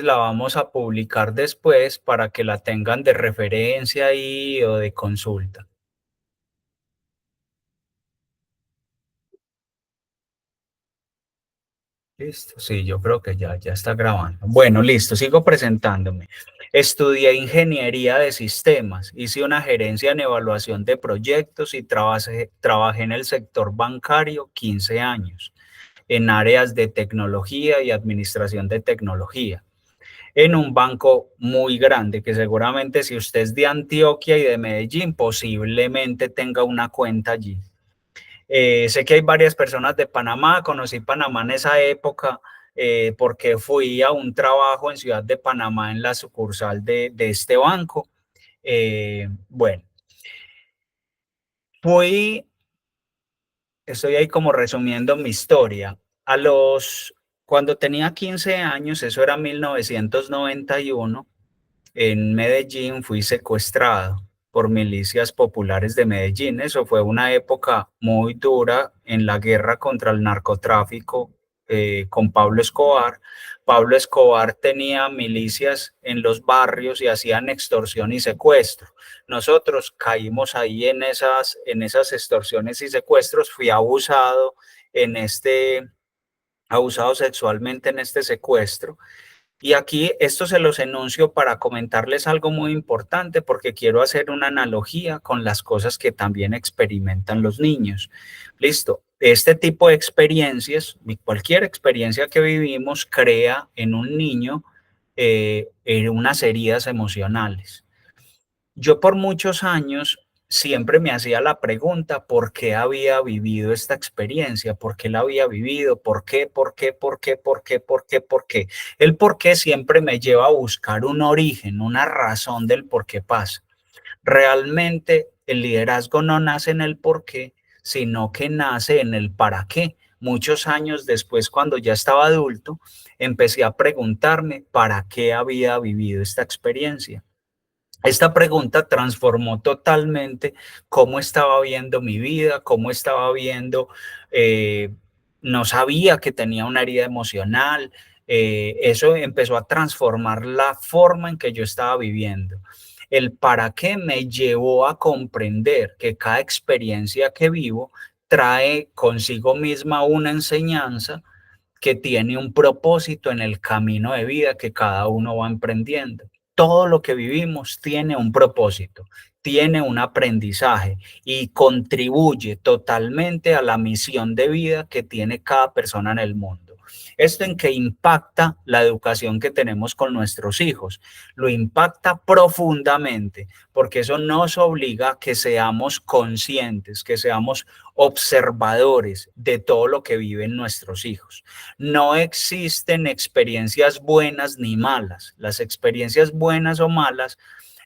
La vamos a publicar después para que la tengan de referencia ahí o de consulta. Listo, sí, yo creo que ya está grabando. Bueno, listo, sigo presentándome. Estudié ingeniería de sistemas, hice una gerencia en evaluación de proyectos y trabajé en el sector bancario 15 años, en áreas de tecnología y administración de tecnología, en un banco muy grande que seguramente si usted es de Antioquia y de Medellín, posiblemente tenga una cuenta allí. Sé que hay varias personas de Panamá, conocí Panamá en esa época porque fui a un trabajo en Ciudad de Panamá en la sucursal de este banco. Bueno, fui, estoy ahí como resumiendo mi historia. Cuando tenía 15 años, eso era 1991, en Medellín fui secuestrado por milicias populares de Medellín. Eso fue una época muy dura en la guerra contra el narcotráfico con Pablo Escobar. Pablo Escobar tenía milicias en los barrios y hacían extorsión y secuestro. Nosotros caímos ahí en esas extorsiones y secuestros. Fui abusado sexualmente en este secuestro. Y aquí esto se los enuncio para comentarles algo muy importante porque quiero hacer una analogía con las cosas que también experimentan los niños. Listo. Este tipo de experiencias, cualquier experiencia que vivimos, crea en un niño unas heridas emocionales. Yo por muchos años siempre me hacía la pregunta por qué había vivido esta experiencia, por qué la había vivido, por qué, por qué, por qué, por qué, por qué, por qué. El por qué siempre me lleva a buscar un origen, una razón del por qué pasa. Realmente el liderazgo no nace en el por qué, sino que nace en el para qué. Muchos años después, cuando ya estaba adulto, empecé a preguntarme para qué había vivido esta experiencia. Esta pregunta transformó totalmente cómo estaba viendo mi vida, cómo estaba viendo, eh, no sabía que tenía una herida emocional, eso empezó a transformar la forma en que yo estaba viviendo. El para qué me llevó a comprender que cada experiencia que vivo trae consigo misma una enseñanza que tiene un propósito en el camino de vida que cada uno va emprendiendo. Todo lo que vivimos tiene un propósito, tiene un aprendizaje y contribuye totalmente a la misión de vida que tiene cada persona en el mundo. Esto en que impacta la educación que tenemos con nuestros hijos, lo impacta profundamente, porque eso nos obliga a que seamos conscientes, que seamos observadores de todo lo que viven nuestros hijos. No existen experiencias buenas ni malas. Las experiencias buenas o malas,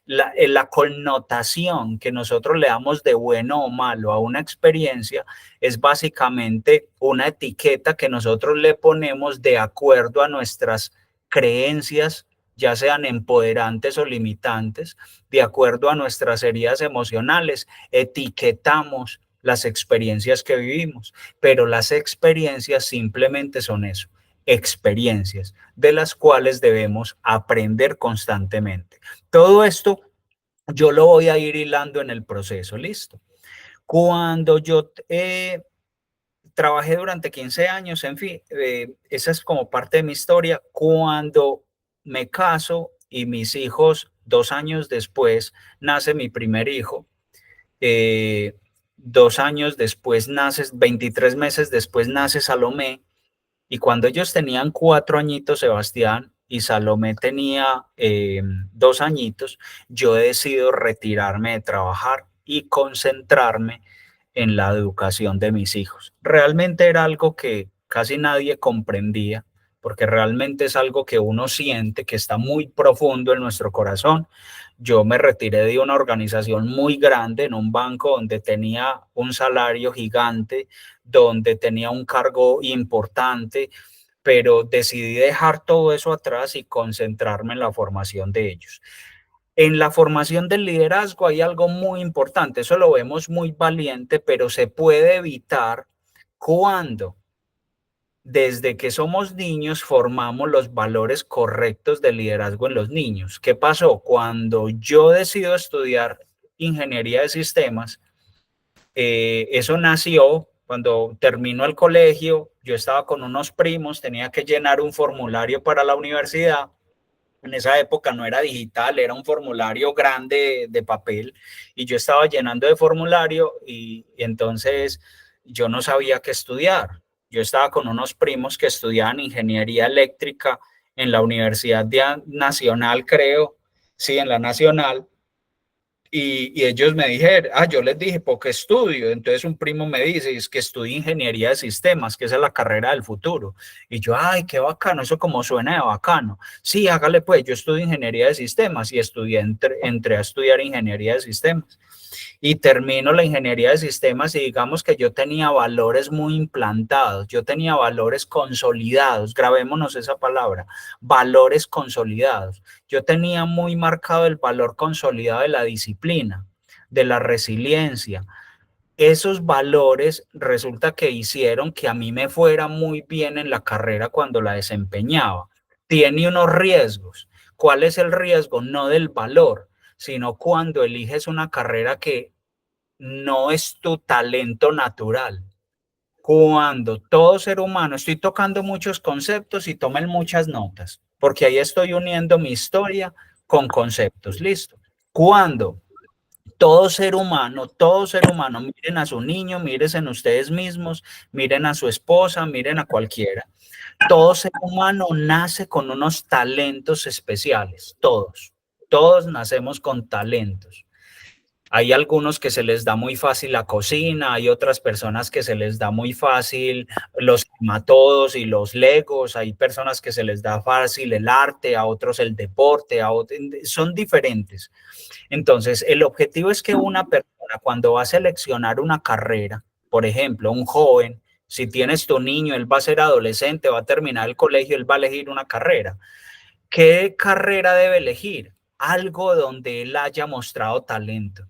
la connotación que nosotros le damos de bueno o malo a una experiencia es básicamente una etiqueta que nosotros le ponemos de acuerdo a nuestras creencias, ya sean empoderantes o limitantes, de acuerdo a nuestras heridas emocionales, etiquetamos las experiencias que vivimos, pero las experiencias simplemente son eso, experiencias de las cuales debemos aprender constantemente. Todo esto yo lo voy a ir hilando en el proceso, listo. Cuando yo trabajé durante 15 años, en fin, esa es como parte de mi historia. Cuando me caso y mis hijos, 2 años después, nace mi primer hijo, eh, 2 años después nace, 23 meses después nace Salomé, y cuando ellos tenían 4 añitos, Sebastián, y Salomé tenía 2 añitos, yo decido retirarme de trabajar y concentrarme en la educación de mis hijos. Realmente era algo que casi nadie comprendía, porque realmente es algo que uno siente que está muy profundo en nuestro corazón. Yo me retiré de una organización muy grande en un banco donde tenía un salario gigante, donde tenía un cargo importante, pero decidí dejar todo eso atrás y concentrarme en la formación de ellos. En la formación del liderazgo hay algo muy importante, eso lo vemos muy valiente, pero se puede evitar cuando desde que somos niños formamos los valores correctos de liderazgo en los niños. ¿Qué pasó? Cuando yo decido estudiar ingeniería de sistemas, eso nació cuando terminó el colegio. Yo estaba con unos primos, tenía que llenar un formulario para la universidad. En esa época no era digital, era un formulario grande de papel y yo estaba llenando de formulario y entonces yo no sabía qué estudiar. Yo estaba con unos primos que estudiaban ingeniería eléctrica en la Universidad Nacional, creo, sí, en la Nacional, y ellos me dijeron, yo les dije, ¿por qué estudio? Entonces un primo me dice, es que estudio ingeniería de sistemas, que esa es la carrera del futuro. Y yo, ay, qué bacano, eso como suena de bacano. Sí, hágale pues, yo estudio ingeniería de sistemas y entré a estudiar ingeniería de sistemas. Y termino la ingeniería de sistemas y digamos que yo tenía valores muy implantados, yo tenía valores consolidados, grabémonos esa palabra, valores consolidados. Yo tenía muy marcado el valor consolidado de la disciplina, de la resiliencia. Esos valores resulta que hicieron que a mí me fuera muy bien en la carrera cuando la desempeñaba. Tiene unos riesgos. ¿Cuál es el riesgo? No del valor, sino cuando eliges una carrera que no es tu talento natural. Cuando todo ser humano, estoy tocando muchos conceptos y tomen muchas notas, porque ahí estoy uniendo mi historia con conceptos, listo. Cuando todo ser humano, miren a su niño, miren en ustedes mismos, miren a su esposa, miren a cualquiera. Todo ser humano nace con unos talentos especiales, todos nacemos con talentos. Hay algunos que se les da muy fácil la cocina, hay otras personas que se les da muy fácil los matodos y los legos, hay personas que se les da fácil el arte, a otros el deporte, son diferentes. Entonces, el objetivo es que una persona cuando va a seleccionar una carrera, por ejemplo, un joven, si tienes tu niño, él va a ser adolescente, va a terminar el colegio, él va a elegir una carrera. ¿Qué carrera debe elegir? Algo donde él haya mostrado talento.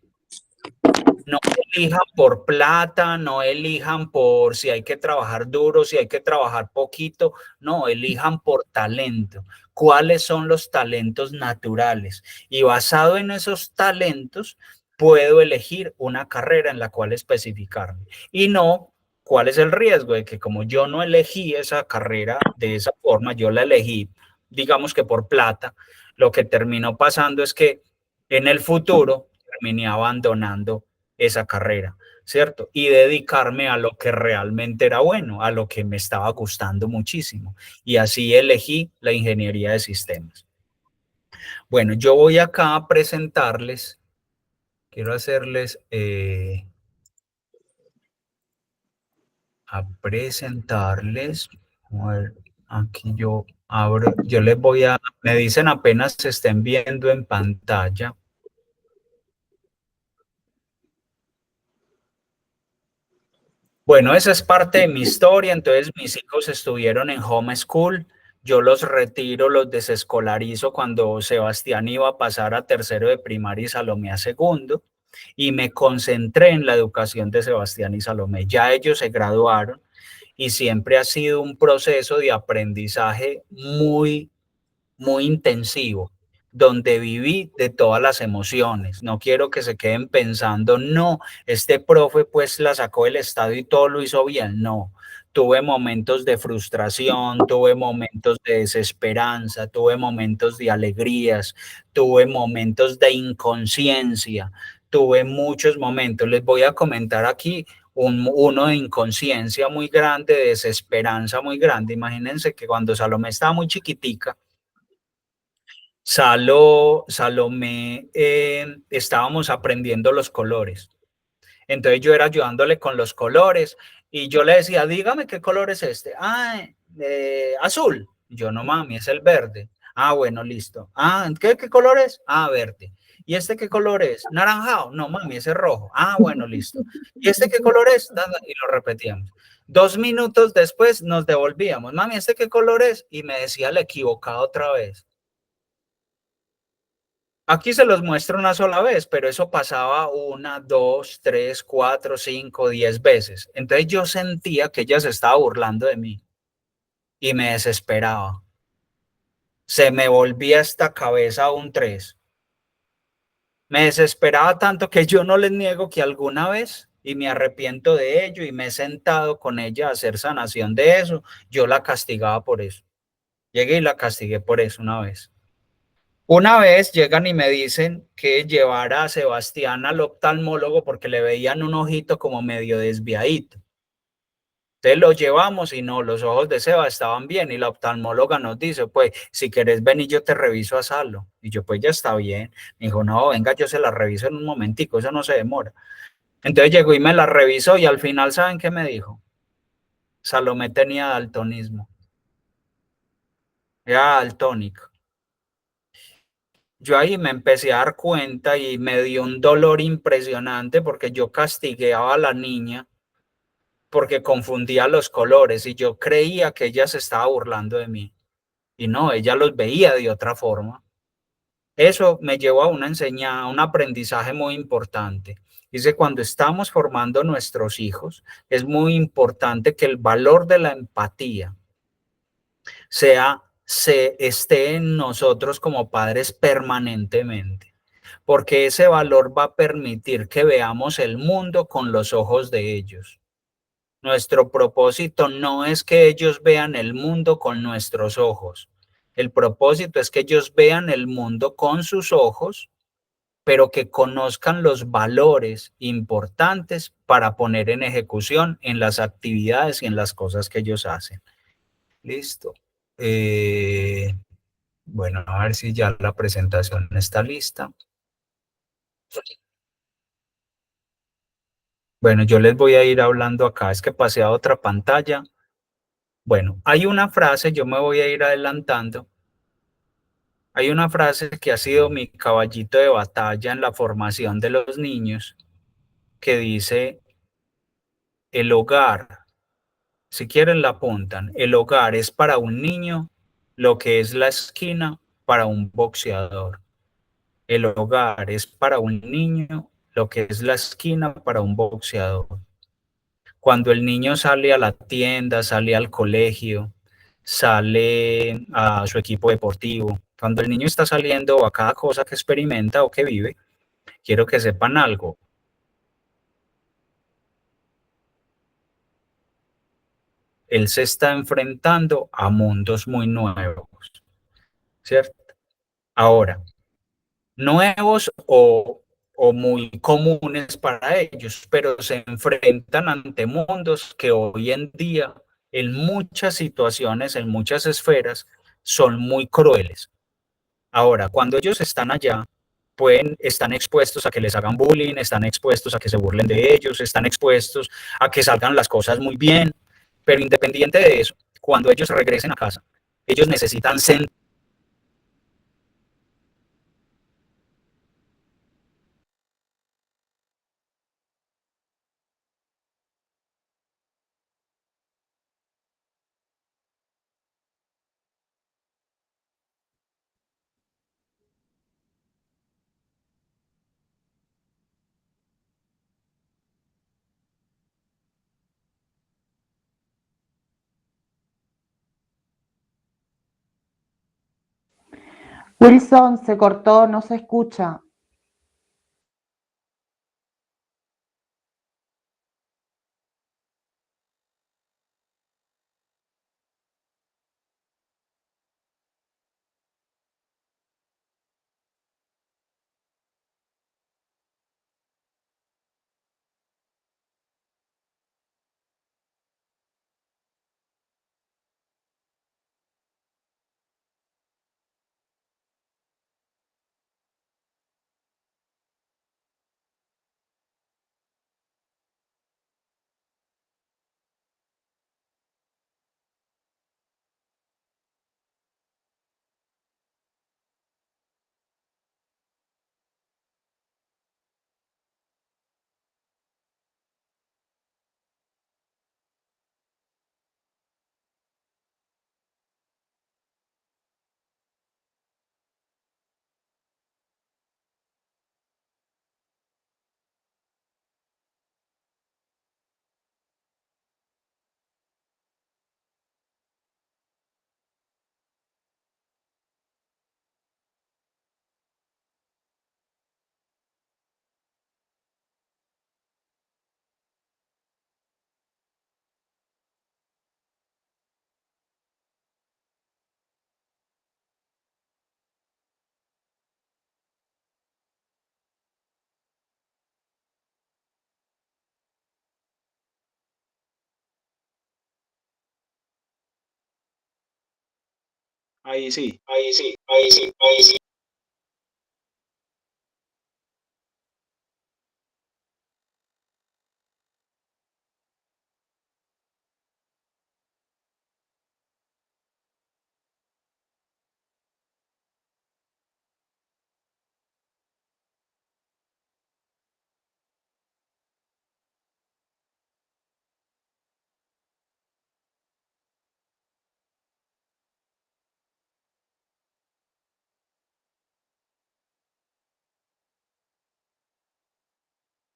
No elijan por plata, no elijan por si hay que trabajar duro, si hay que trabajar poquito, no, elijan por talento. ¿Cuáles son los talentos naturales? Y basado en esos talentos, puedo elegir una carrera en la cual especificarme. Y no, ¿cuál es el riesgo? De que como yo no elegí esa carrera de esa forma, yo la elegí, digamos que por plata, lo que terminó pasando es que en el futuro terminé abandonando esa carrera, ¿cierto? Y dedicarme a lo que realmente era bueno, a lo que me estaba gustando muchísimo. Y así elegí la ingeniería de sistemas. Bueno, yo voy acá a presentarles, quiero hacerles, a presentarles, a ver, aquí yo abro, yo les voy a, me dicen apenas se estén viendo en pantalla. Bueno, esa es parte de mi historia. Entonces, mis hijos estuvieron en homeschool. Yo los retiro, los desescolarizo cuando Sebastián iba a pasar a tercero de primaria y Salomé a segundo. Y me concentré en la educación de Sebastián y Salomé. Ya ellos se graduaron y siempre ha sido un proceso de aprendizaje muy intensivo, donde viví de todas las emociones. No quiero que se queden pensando, no, este profe pues la sacó del estadio y todo lo hizo bien. No, tuve momentos de frustración, tuve momentos de desesperanza, tuve momentos de alegrías, tuve momentos de inconsciencia, tuve muchos momentos. Les voy a comentar aquí uno de inconsciencia muy grande, de desesperanza muy grande. Imagínense que cuando Salomé estaba muy chiquitica, Salomé, estábamos aprendiendo los colores. Entonces yo era ayudándole con los colores y yo le decía, dígame qué color es este. Azul. Yo no, mami, es el verde. Bueno, listo. ¿Qué color es? Verde. ¿Y este qué color es? Naranjado. No, mami, ese es rojo. Bueno, listo. ¿Y este qué color es? Y lo repetíamos. 2 minutos después nos devolvíamos. Mami, ¿este qué color es? Y me decía el equivocado otra vez. Aquí se los muestro una sola vez, pero eso pasaba 1, 2, 3, 4, 5, 10 veces. Entonces yo sentía que ella se estaba burlando de mí. y me desesperaba. Se me volvía esta cabeza un 3. Me desesperaba tanto que yo no les niego que alguna vez, y me arrepiento de ello, y me he sentado con ella a hacer sanación de eso, yo la castigaba por eso. Llegué y la castigué por eso una vez. Una vez llegan y me dicen que llevara a Sebastián al oftalmólogo porque le veían un ojito como medio desviadito. Entonces lo llevamos y no, los ojos de Seba estaban bien y la oftalmóloga nos dice, pues, si querés venir yo te reviso a Salo. Y yo, pues ya está bien. Me dijo, no, venga, yo se la reviso en un momentico, eso no se demora. Entonces llegó y me la revisó y al final, ¿saben qué me dijo? Salomé tenía daltonismo, era daltónico. Yo ahí me empecé a dar cuenta y me dio un dolor impresionante porque yo castigueaba a la niña porque confundía los colores y yo creía que ella se estaba burlando de mí. Y no, ella los veía de otra forma. Eso me llevó a una enseñanza, a un aprendizaje muy importante. Dice, cuando estamos formando nuestros hijos, es muy importante que el valor de la empatía se esté en nosotros como padres permanentemente, porque ese valor va a permitir que veamos el mundo con los ojos de ellos. Nuestro propósito no es que ellos vean el mundo con nuestros ojos. El propósito es que ellos vean el mundo con sus ojos, pero que conozcan los valores importantes para poner en ejecución en las actividades y en las cosas que ellos hacen. Listo. Eh, bueno, a ver si ya la presentación está lista. Bueno, yo les voy a ir hablando acá. Es que pasé a otra pantalla. Bueno, hay una frase, yo me voy a ir adelantando. Hay una frase que ha sido mi caballito de batalla en la formación de los niños, que dice, el hogar, si quieren la apuntan, el hogar es para un niño lo que es la esquina para un boxeador. El hogar es para un niño lo que es la esquina para un boxeador. Cuando el niño sale a la tienda, sale al colegio, sale a su equipo deportivo, cuando el niño está saliendo a cada cosa que experimenta o que vive, quiero que sepan algo. Él se está enfrentando a mundos muy nuevos, ¿cierto? Ahora, nuevos o muy comunes para ellos, pero se enfrentan ante mundos que hoy en día, en muchas situaciones, en muchas esferas, son muy crueles. Ahora, cuando ellos están allá, están expuestos a que les hagan bullying, están expuestos a que se burlen de ellos, están expuestos a que salgan las cosas muy bien, pero independiente de eso, cuando ellos regresen a casa, ellos necesitan sentir. Wilson, se cortó, no se escucha. Ahí sí.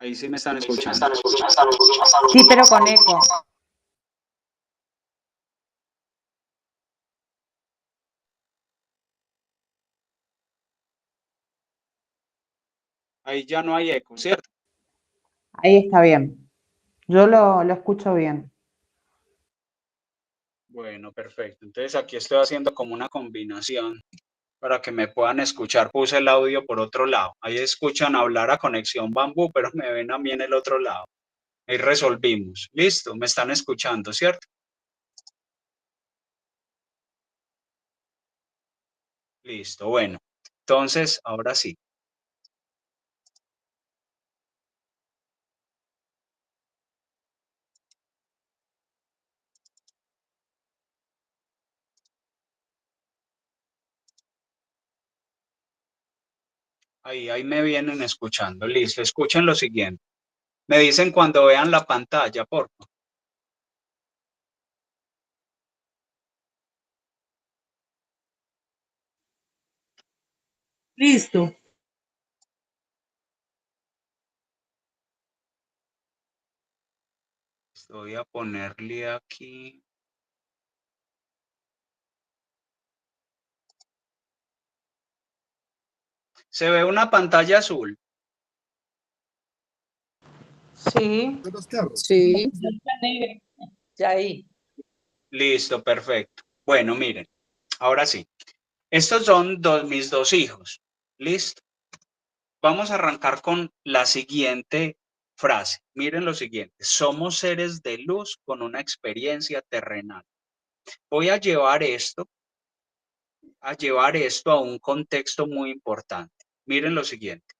Ahí sí me están escuchando. Sí, pero con eco. Ahí ya no hay eco, ¿cierto? Ahí está bien. Yo lo escucho bien. Bueno, perfecto. Entonces aquí estoy haciendo como una combinación para que me puedan escuchar. Puse el audio por otro lado. Ahí escuchan hablar a conexión bambú, pero me ven a mí en el otro lado. Ahí resolvimos. Listo, me están escuchando, ¿cierto? Listo, bueno. Entonces, ahora sí. Ahí me vienen escuchando. Listo, escuchen lo siguiente. Me dicen cuando vean la pantalla, por favor. Listo. Voy a ponerle aquí. Se ve una pantalla azul. Sí. Sí. Ya ahí. Listo, perfecto. Bueno, miren, ahora sí. Estos son mis dos hijos. Listo. Vamos a arrancar con la siguiente frase. Miren lo siguiente. Somos seres de luz con una experiencia terrenal. Voy a llevar esto a un contexto muy importante. Miren lo siguiente.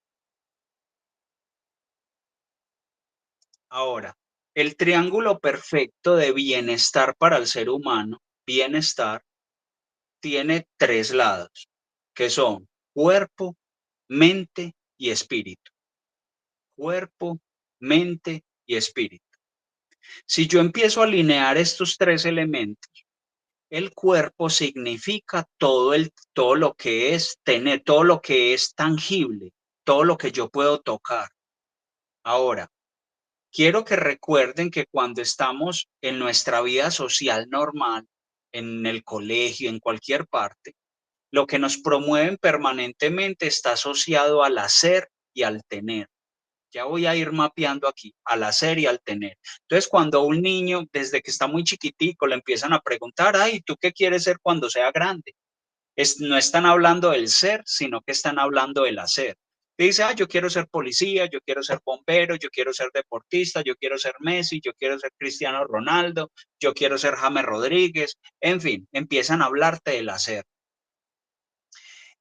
Ahora, el triángulo perfecto de bienestar para el ser humano, bienestar, tiene tres lados, que son cuerpo, mente y espíritu. Cuerpo, mente y espíritu. Si yo empiezo a alinear estos tres elementos, el cuerpo significa todo lo que es tener, todo lo que es tangible, todo lo que yo puedo tocar. Ahora, quiero que recuerden que cuando estamos en nuestra vida social normal, en el colegio, en cualquier parte, lo que nos promueven permanentemente está asociado al hacer y al tener. Ya voy a ir mapeando aquí, al hacer y al tener. Entonces, cuando un niño, desde que está muy chiquitico, le empiezan a preguntar, ay, ¿tú qué quieres ser cuando sea grande? No están hablando del ser, sino que están hablando del hacer. Dice, ah, yo quiero ser policía, yo quiero ser bombero, yo quiero ser deportista, yo quiero ser Messi, yo quiero ser Cristiano Ronaldo, yo quiero ser James Rodríguez, en fin, empiezan a hablarte del hacer.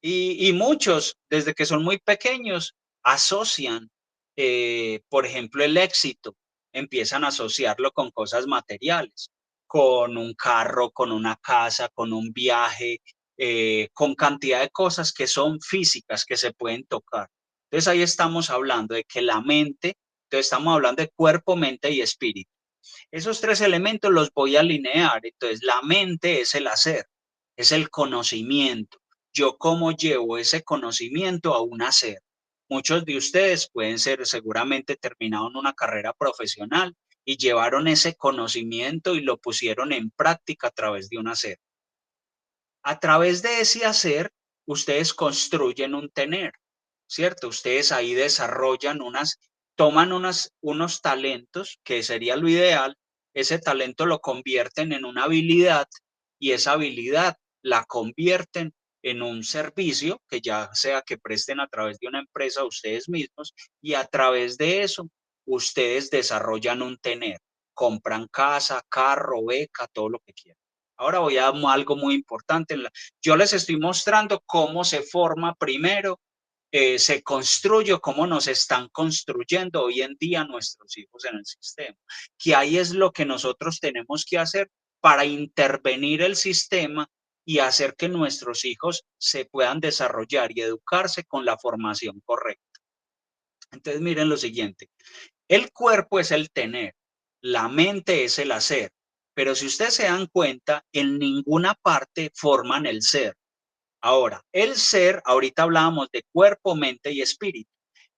Y muchos, desde que son muy pequeños, asocian, por ejemplo, el éxito, empiezan a asociarlo con cosas materiales, con un carro, con una casa, con un viaje, con cantidad de cosas que son físicas, que se pueden tocar. Entonces ahí estamos hablando de que la mente, entonces estamos hablando de cuerpo, mente y espíritu. Esos tres elementos los voy a alinear. Entonces, la mente es el hacer, es el conocimiento. Yo cómo llevo ese conocimiento a un hacer. Muchos de ustedes pueden ser seguramente terminaron una carrera profesional y llevaron ese conocimiento y lo pusieron en práctica a través de un hacer. A través de ese hacer, ustedes construyen un tener, ¿cierto? Ustedes ahí desarrollan toman unos talentos, que sería lo ideal, ese talento lo convierten en una habilidad y esa habilidad la convierten en un servicio que ya sea que presten a través de una empresa ustedes mismos y a través de eso ustedes desarrollan un tener, compran casa, carro, beca, todo lo que quieran. Ahora voy a algo muy importante. Yo les estoy mostrando cómo se forma primero, se construye, cómo nos están construyendo hoy en día nuestros hijos en el sistema. Que ahí es lo que nosotros tenemos que hacer para intervenir el sistema y hacer que nuestros hijos se puedan desarrollar y educarse con la formación correcta. Entonces miren lo siguiente, el cuerpo es el tener, la mente es el hacer, pero si ustedes se dan cuenta, en ninguna parte forman el ser. Ahora, el ser, ahorita hablábamos de cuerpo, mente y espíritu.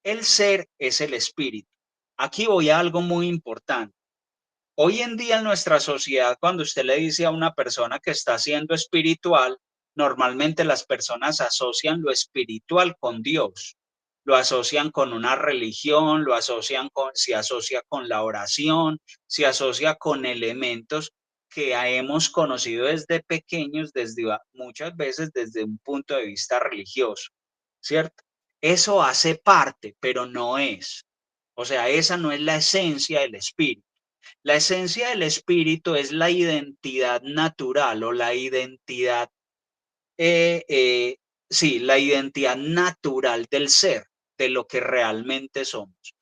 El ser es el espíritu. Aquí voy a algo muy importante. Hoy en día en nuestra sociedad, cuando usted le dice a una persona que está siendo espiritual, normalmente las personas asocian lo espiritual con Dios, lo asocian con una religión, se asocia con la oración, se asocia con elementos que hemos conocido desde pequeños, muchas veces desde un punto de vista religioso, ¿cierto? Eso hace parte, pero no es. O sea, esa no es la esencia del espíritu. La esencia del espíritu es la identidad natural o la identidad, sí, la identidad natural del ser, de lo que realmente somos.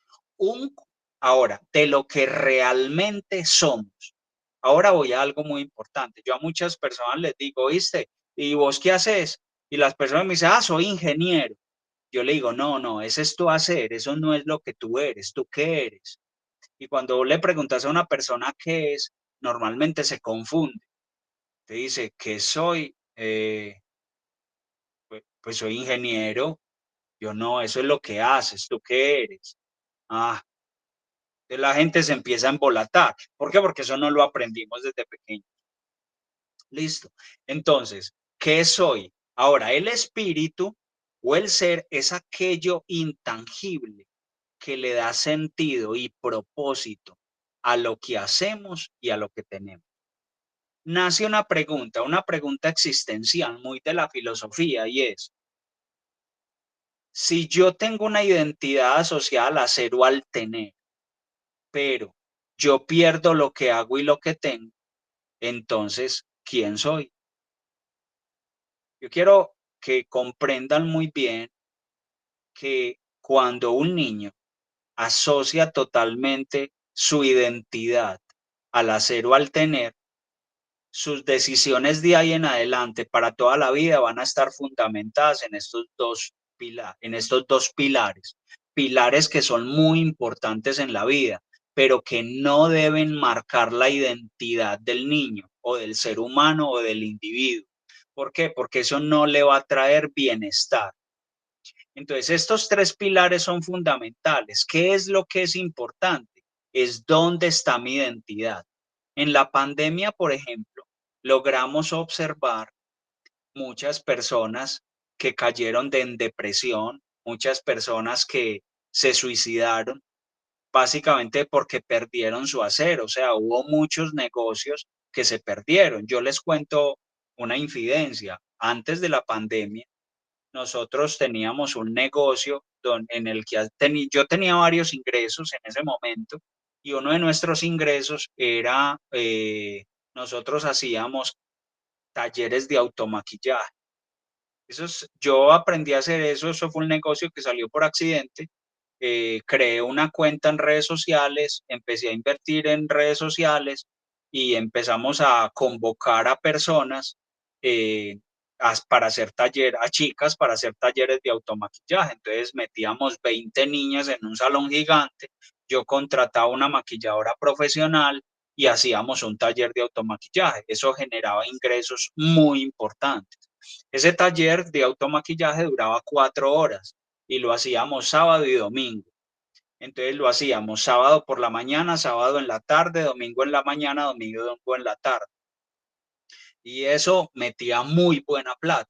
Ahora, de lo que realmente somos. Ahora voy a algo muy importante. Yo a muchas personas les digo, ¿viste? ¿Y vos qué haces? Y las personas me dicen, soy ingeniero. Yo le digo, no, ese es tu hacer, eso no es lo que tú eres, ¿tú qué eres? Y cuando le preguntas a una persona qué es, normalmente se confunde. Te dice que soy, pues soy ingeniero. Yo no, eso es lo que haces. ¿Tú qué eres? La gente se empieza a embolatar. ¿Por qué? Porque eso no lo aprendimos desde pequeño. Listo. Entonces, ¿qué soy? Ahora, el espíritu o el ser es aquello intangible que le da sentido y propósito a lo que hacemos y a lo que tenemos. Nace una pregunta existencial muy de la filosofía y es, si yo tengo una identidad asociada al hacer o al tener, pero yo pierdo lo que hago y lo que tengo, entonces, ¿quién soy? Yo quiero que comprendan muy bien que cuando un niño asocia totalmente su identidad al hacer o al tener, sus decisiones de ahí en adelante para toda la vida van a estar fundamentadas en estos dos pilares, pilares que son muy importantes en la vida, pero que no deben marcar la identidad del niño o del ser humano o del individuo. ¿Por qué? Porque eso no le va a traer bienestar. Entonces, estos tres pilares son fundamentales. ¿Qué es lo que es importante? Es dónde está mi identidad. En la pandemia, por ejemplo, logramos observar muchas personas que cayeron en depresión, muchas personas que se suicidaron, básicamente porque perdieron su hacer. O sea, hubo muchos negocios que se perdieron. Yo les cuento una infidencia. Antes de la pandemia, nosotros teníamos un negocio en el que yo tenía varios ingresos en ese momento y uno de nuestros ingresos era, nosotros hacíamos talleres de automaquillaje. Yo aprendí a hacer eso fue un negocio que salió por accidente. Creé una cuenta en redes sociales, empecé a invertir en redes sociales y empezamos a convocar a personas para hacer a chicas para hacer talleres de automaquillaje. Entonces metíamos 20 niñas en un salón gigante, yo contrataba una maquilladora profesional y hacíamos un taller de automaquillaje. Eso generaba ingresos muy importantes. Ese taller de automaquillaje duraba 4 horas y lo hacíamos sábado y domingo. Entonces lo hacíamos sábado por la mañana, sábado en la tarde, domingo en la mañana, domingo en la tarde. Y eso metía muy buena plata,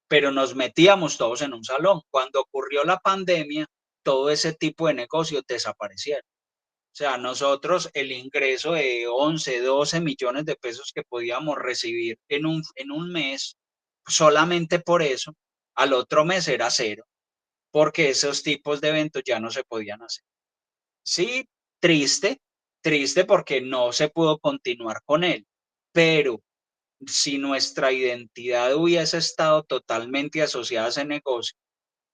pero nos metíamos todos en un salón. Cuando ocurrió la pandemia, todo ese tipo de negocios desaparecieron. O sea, nosotros el ingreso de 11, 12 millones de pesos que podíamos recibir en un mes, solamente por eso, al otro mes era cero, porque esos tipos de eventos ya no se podían hacer. Sí, triste porque no se pudo continuar con él, pero si nuestra identidad hubiese estado totalmente asociada a ese negocio,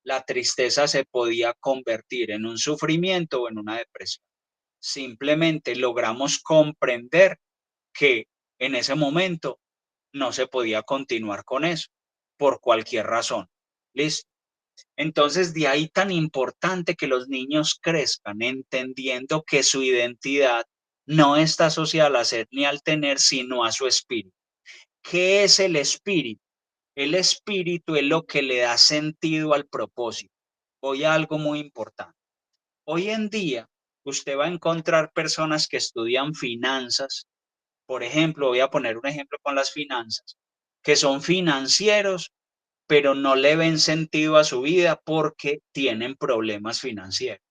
la tristeza se podía convertir en un sufrimiento o en una depresión. Simplemente logramos comprender que en ese momento no se podía continuar con eso por cualquier razón. ¿Listo? Entonces, de ahí tan importante que los niños crezcan entendiendo que su identidad no está asociada al hacer ni al tener, sino a su espíritu. ¿Qué es el espíritu? El espíritu es lo que le da sentido al propósito. Voy a algo muy importante. Hoy en día, usted va a encontrar personas que estudian finanzas. Por ejemplo, voy a poner un ejemplo con las finanzas, que son financieros, pero no le ven sentido a su vida porque tienen problemas financieros.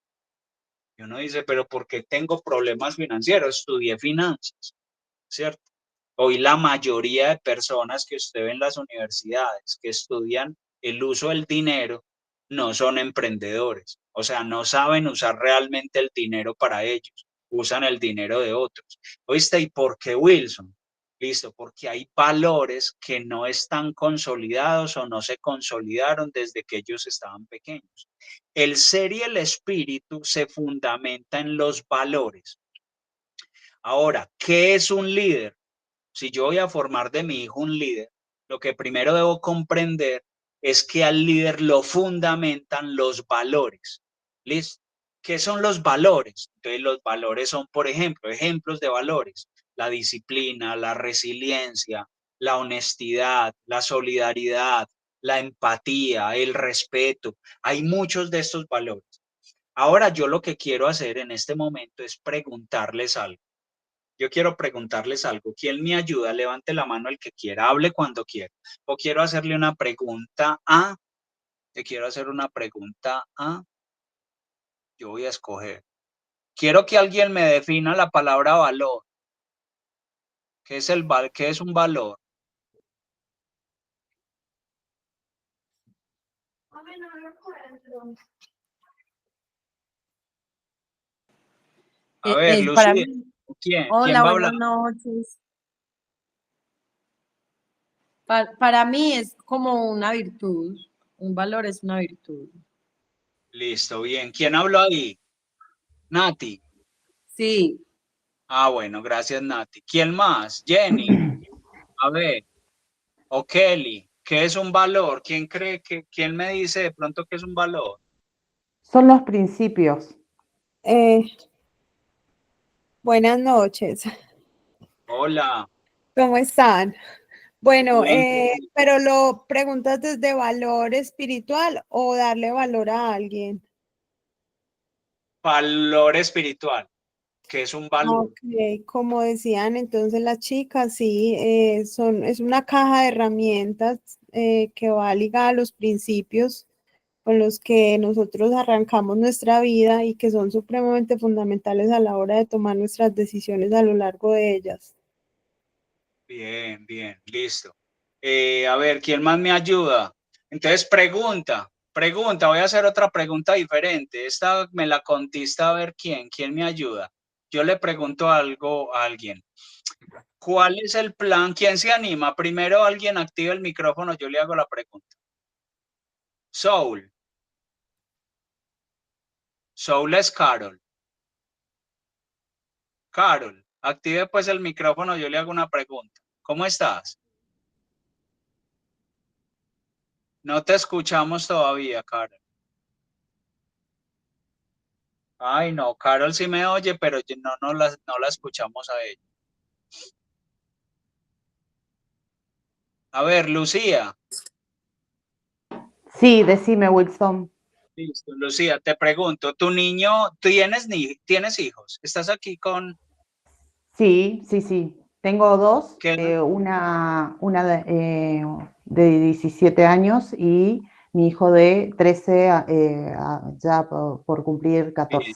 Y uno dice, pero ¿por qué tengo problemas financieros? Estudié finanzas, ¿cierto? Hoy la mayoría de personas que usted ve en las universidades que estudian el uso del dinero no son emprendedores, o sea, no saben usar realmente el dinero para ellos, usan el dinero de otros. ¿Oíste? ¿Y por qué, Wilson? Listo, porque hay valores que no están consolidados o no se consolidaron desde que ellos estaban pequeños. El ser y el espíritu se fundamenta en los valores. Ahora, ¿qué es un líder? Si yo voy a formar de mi hijo un líder, lo que primero debo comprender es que al líder lo fundamentan los valores. ¿Listo? ¿Qué son los valores? Entonces los valores son, por ejemplo, ejemplos de valores: la disciplina, la resiliencia, la honestidad, la solidaridad, la empatía, el respeto. Hay muchos de estos valores. Ahora yo lo que quiero hacer en este momento es preguntarles algo. Yo quiero preguntarles algo. ¿Quién me ayuda? Levante la mano el que quiera, hable cuando quiera. O quiero hacerle una pregunta a, te quiero hacer una pregunta a, yo voy a escoger. Quiero que alguien me defina la palabra valor. ¿Qué es qué es un valor? A ver, Es para Lucía, mí. ¿quién Hola, va a hablar? buenas noches. Para mí es como una virtud. Un valor es una virtud. Listo, bien. ¿Quién habló ahí? Nati. Sí. Ah, bueno, gracias, Nati. ¿Quién más? Jenny. A ver. O Kelly. ¿Qué es un valor? ¿Quién cree quién me dice de pronto que es un valor? Son los principios. Buenas noches, Hola. ¿cómo están? Bueno, Bien. pero lo preguntas desde valor espiritual o darle valor a alguien. Valor espiritual, que es un valor. Ok, como decían entonces las chicas, sí, es una caja de herramientas que va ligada a los principios con los que nosotros arrancamos nuestra vida y que son supremamente fundamentales a la hora de tomar nuestras decisiones a lo largo de ellas. Bien, bien, listo. A ver, ¿quién más me ayuda? Entonces, pregunta, voy a hacer otra pregunta diferente. Esta me la contesta a ver quién me ayuda. Yo le pregunto algo a alguien. ¿Cuál es el plan? ¿Quién se anima? Primero alguien activa el micrófono, yo le hago la pregunta. Soul. Soul es Carol. Carol, active pues el micrófono, yo le hago una pregunta. ¿Cómo estás? No te escuchamos todavía, Carol. Ay, no, Carol sí me oye, pero no la escuchamos a ella. A ver, Lucía. Sí, decime, Wilson. Listo, Lucía, te pregunto, ¿tu niño, tienes hijos? ¿Estás aquí con Sí, sí, sí. Tengo dos, qué? una de 17 años y mi hijo de 13, ya por cumplir 14.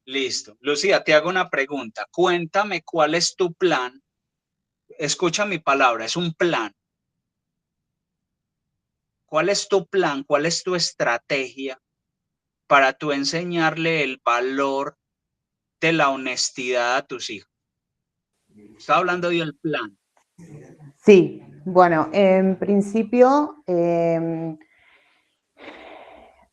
Listo. Lucía, te hago una pregunta. Cuéntame cuál es tu plan. Escucha mi palabra, es un plan. ¿Cuál es tu plan? ¿Cuál es tu estrategia para tú enseñarle el valor de la honestidad a tus hijos? Está hablando del plan. Sí, bueno, en principio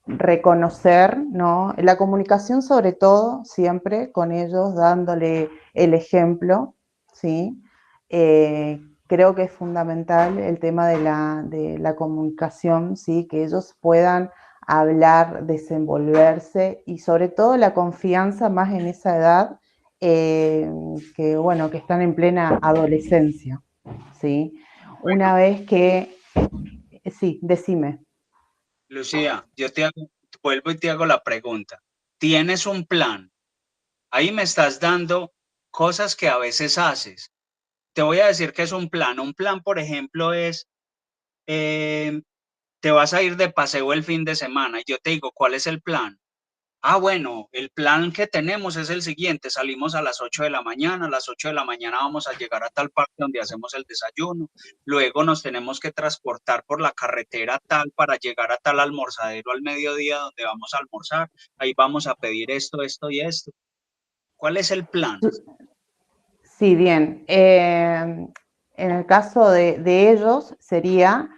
reconocer, ¿no? La comunicación sobre todo, siempre con ellos, dándole el ejemplo, ¿sí? Creo que es fundamental el tema de la comunicación, ¿sí? Que ellos puedan hablar, desenvolverse y sobre todo la confianza más en esa edad, que bueno, que están en plena adolescencia, ¿sí? Una vez que, sí, decime. Lucía, vuelvo y te hago la pregunta. ¿Tienes un plan? Ahí me estás dando cosas que a veces haces. Te voy a decir que es un plan. Un plan, por ejemplo, es, eh, te vas a ir de paseo el fin de semana. Y yo te digo, ¿cuál es el plan? Ah, bueno, el plan que tenemos es el siguiente. Salimos a las 8 de la mañana. A las 8 de la mañana vamos a llegar a tal parque donde hacemos el desayuno. Luego nos tenemos que transportar por la carretera tal para llegar a tal almorzadero al mediodía donde vamos a almorzar. Ahí vamos a pedir esto, esto y esto. ¿Cuál es el plan? Sí, bien. En el caso de ellos sería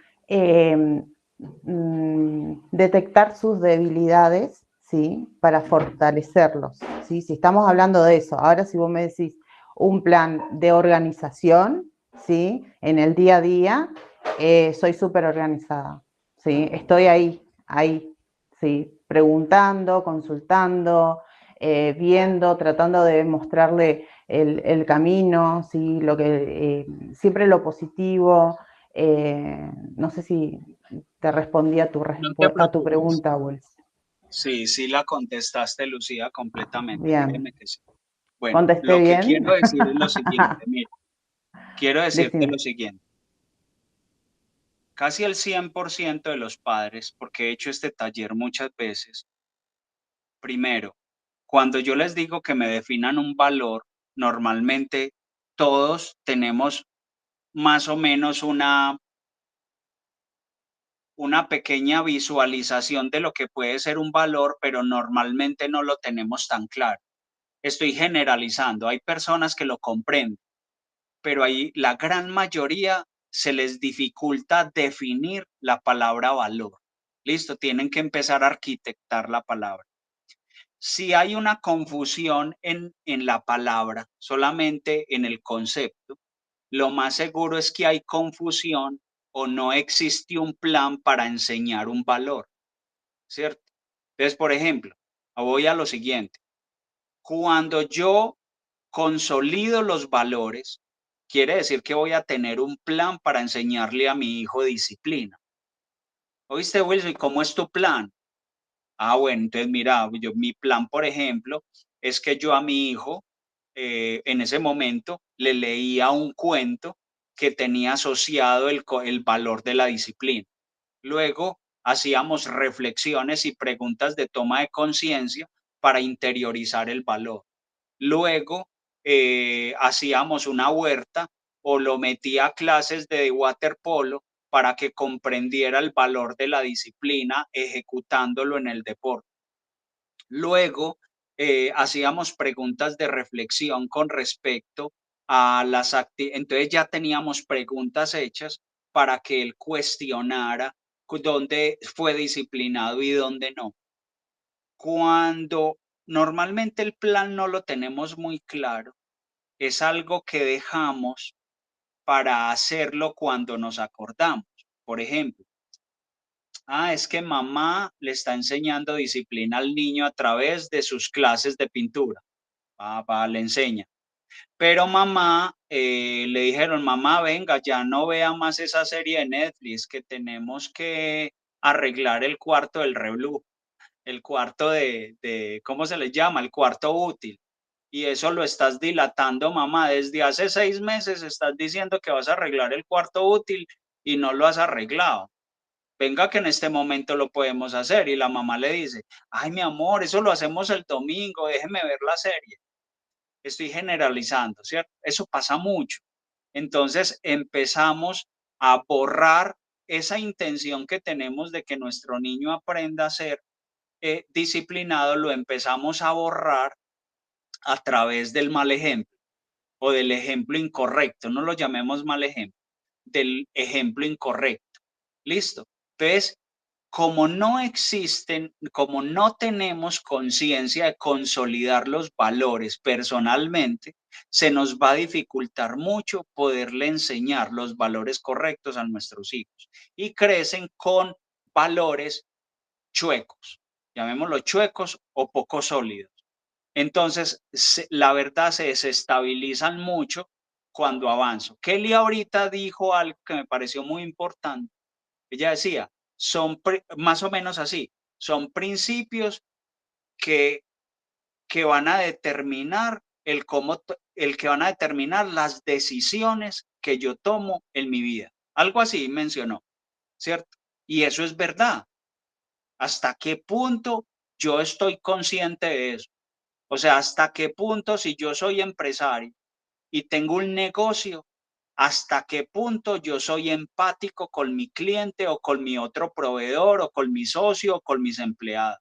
detectar sus debilidades, ¿sí? Para fortalecerlos, ¿sí? Si estamos hablando de eso, ahora si vos me decís un plan de organización, ¿sí? En el día a día, soy súper organizada, ¿sí? Estoy ahí, ¿sí? Preguntando, consultando, viendo, tratando de mostrarle el camino, ¿sí? Siempre lo positivo. No sé si te respondí a No te a tu preocupes. pregunta, Wells. Sí, sí la contestaste, Lucía, completamente. Bien, Créeme que sí. Bueno, ¿contesté lo que bien? quiero decir es lo siguiente. Mira, quiero decirte lo Decime. siguiente. Casi el 100% de los padres, porque he hecho este taller muchas veces, primero, cuando yo les digo que me definan un valor, normalmente todos tenemos más o menos una pequeña visualización de lo que puede ser un valor, pero normalmente no lo tenemos tan claro. Estoy generalizando, hay personas que lo comprenden, pero ahí la gran mayoría se les dificulta definir la palabra valor. Listo, tienen que empezar a arquitectar la palabra. Si hay una confusión en la palabra, solamente en el concepto, lo más seguro es que hay confusión o no existe un plan para enseñar un valor, ¿cierto? Entonces, por ejemplo, voy a lo siguiente. Cuando yo consolido los valores, quiere decir que voy a tener un plan para enseñarle a mi hijo disciplina. ¿Oíste, Wilson? ¿Y cómo es tu plan? Ah, bueno, entonces mira, mi plan, por ejemplo, es que yo a mi hijo, en ese momento, le leía un cuento que tenía asociado el valor de la disciplina. Luego, hacíamos reflexiones y preguntas de toma de conciencia para interiorizar el valor. Luego, hacíamos una huerta o lo metía a clases de waterpolo para que comprendiera el valor de la disciplina ejecutándolo en el deporte. Luego, hacíamos preguntas de reflexión con respecto a las actividades. Entonces ya teníamos preguntas hechas para que él cuestionara dónde fue disciplinado y dónde no. Cuando normalmente el plan no lo tenemos muy claro, es algo que dejamos para hacerlo cuando nos acordamos. Por ejemplo, es que mamá le está enseñando disciplina al niño a través de sus clases de pintura. Le enseña. Pero mamá, le dijeron, mamá, venga, ya no vea más esa serie de Netflix, que tenemos que arreglar el cuarto del reloj, el cuarto ¿cómo se le llama? El cuarto útil. Y eso lo estás dilatando, mamá. Desde hace 6 meses estás diciendo que vas a arreglar el cuarto útil y no lo has arreglado. Venga que en este momento lo podemos hacer. Y la mamá le dice, ay, mi amor, eso lo hacemos el domingo, déjeme ver la serie. Estoy generalizando, ¿cierto? Eso pasa mucho. Entonces empezamos a borrar esa intención que tenemos de que nuestro niño aprenda a ser disciplinado, lo empezamos a borrar a través del mal ejemplo o del ejemplo incorrecto, no lo llamemos mal ejemplo. del ejemplo incorrecto. ¿Listo? Entonces, como no existen, como no tenemos conciencia de consolidar los valores personalmente, se nos va a dificultar mucho poderle enseñar los valores correctos a nuestros hijos y crecen con valores chuecos, llamémoslo chuecos o poco sólidos. Entonces, la verdad se desestabilizan mucho cuando avanzo. Kelly ahorita dijo algo que me pareció muy importante. Ella decía, son más o menos así, son principios que, que van a determinar el que van a determinar las decisiones que yo tomo en mi vida. Algo así mencionó, ¿cierto? Y eso es verdad. ¿Hasta qué punto yo estoy consciente de eso? O sea, ¿hasta qué punto si yo soy empresario y tengo un negocio, hasta qué punto yo soy empático con mi cliente o con mi otro proveedor o con mi socio o con mis empleados?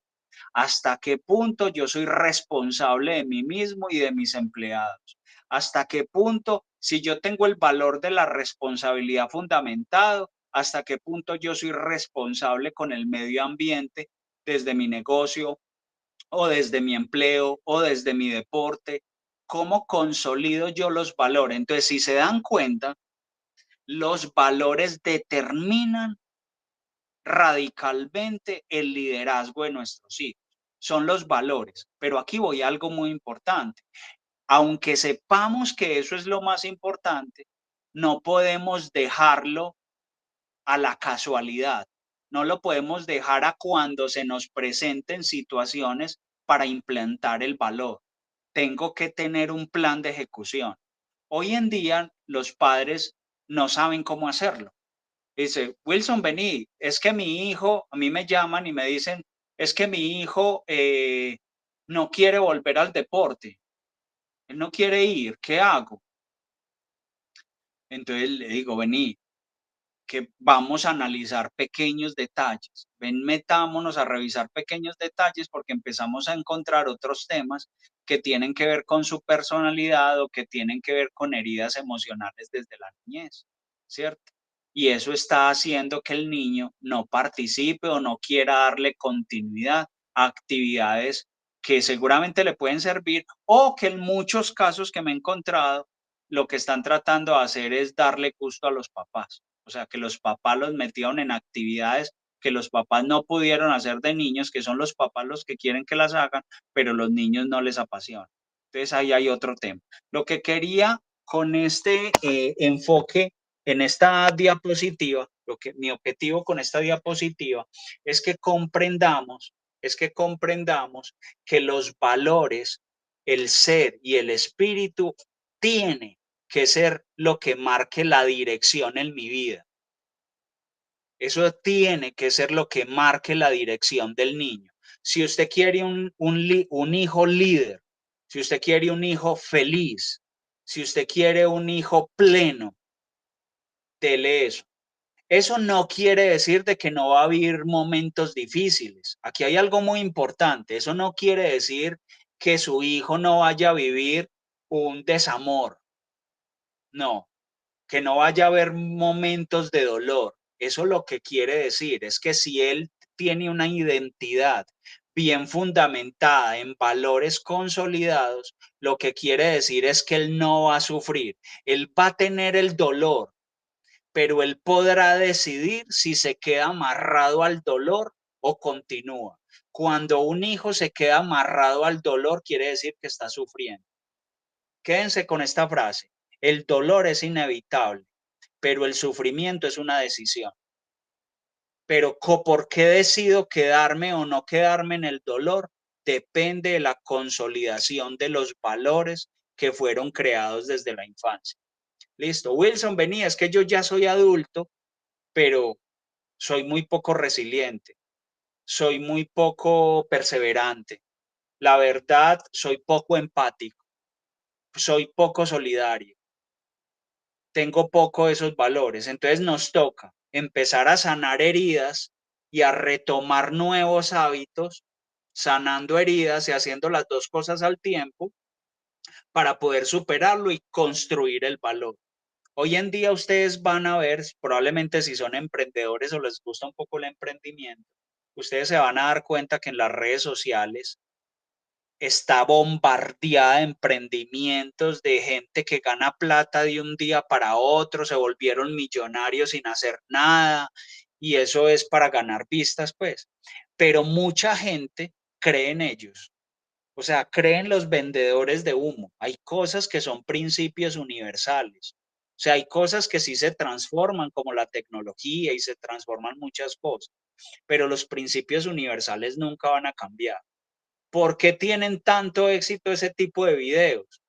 ¿Hasta qué punto yo soy responsable de mí mismo y de mis empleados? ¿Hasta qué punto, si yo tengo el valor de la responsabilidad fundamentado, hasta qué punto yo soy responsable con el medio ambiente desde mi negocio o desde mi empleo o desde mi deporte? ¿Cómo consolido yo los valores? Entonces, si se dan cuenta, los valores determinan radicalmente el liderazgo de nuestros hijos. Son los valores. Pero aquí voy a algo muy importante. Aunque sepamos que eso es lo más importante, no podemos dejarlo a la casualidad. No lo podemos dejar a cuando se nos presenten situaciones para implantar el valor. Tengo que tener un plan de ejecución. Hoy en día los padres no saben cómo hacerlo. Dice, Wilson, vení, es que mi hijo, a mí me llaman y me dicen, es que mi hijo no quiere volver al deporte, él no quiere ir, ¿qué hago? Entonces le digo, vení, que vamos a analizar pequeños detalles. Ven, metámonos a revisar pequeños detalles porque empezamos a encontrar otros temas que tienen que ver con su personalidad o que tienen que ver con heridas emocionales desde la niñez, ¿cierto? Y eso está haciendo que el niño no participe o no quiera darle continuidad a actividades que seguramente le pueden servir o que en muchos casos que me he encontrado, lo que están tratando de hacer es darle gusto a los papás. O sea, que los papás los metieron en actividades que los papás no pudieron hacer de niños, que son los papás los que quieren que las hagan, pero los niños no les apasiona. Entonces ahí hay otro tema. Lo que quería con este enfoque en esta diapositiva, mi objetivo con esta diapositiva es que comprendamos que los valores, el ser y el espíritu tiene que ser lo que marque la dirección en mi vida. Eso tiene que ser lo que marque la dirección del niño. Si usted quiere un hijo líder, si usted quiere un hijo feliz, si usted quiere un hijo pleno, dele eso. Eso no quiere decir de que no va a haber momentos difíciles. Aquí hay algo muy importante. Eso no quiere decir que su hijo no vaya a vivir un desamor. No, que no vaya a haber momentos de dolor. Eso lo que quiere decir es que si él tiene una identidad bien fundamentada en valores consolidados, lo que quiere decir es que él no va a sufrir. Él va a tener el dolor, pero él podrá decidir si se queda amarrado al dolor o continúa. Cuando un hijo se queda amarrado al dolor, quiere decir que está sufriendo. Quédense con esta frase. El dolor es inevitable, pero el sufrimiento es una decisión. Pero ¿por qué decido quedarme o no quedarme en el dolor? Depende de la consolidación de los valores que fueron creados desde la infancia. Listo, Wilson, venía, es que yo ya soy adulto, pero soy muy poco resiliente, soy muy poco perseverante. La verdad, soy poco empático, soy poco solidario, tengo poco de esos valores. Entonces nos toca empezar a sanar heridas y a retomar nuevos hábitos, sanando heridas y haciendo las dos cosas al tiempo para poder superarlo y construir el valor. Hoy en día ustedes van a ver, probablemente si son emprendedores o les gusta un poco el emprendimiento, ustedes se van a dar cuenta que en las redes sociales está bombardeada de emprendimientos de gente que gana plata de un día para otro, se volvieron millonarios sin hacer nada y eso es para ganar vistas, pues. Pero mucha gente cree en ellos, o sea, cree en los vendedores de humo. Hay cosas que son principios universales. O sea, hay cosas que sí se transforman, como la tecnología, y se transforman muchas cosas, pero los principios universales nunca van a cambiar. ¿Por qué tienen tanto éxito ese tipo de videos?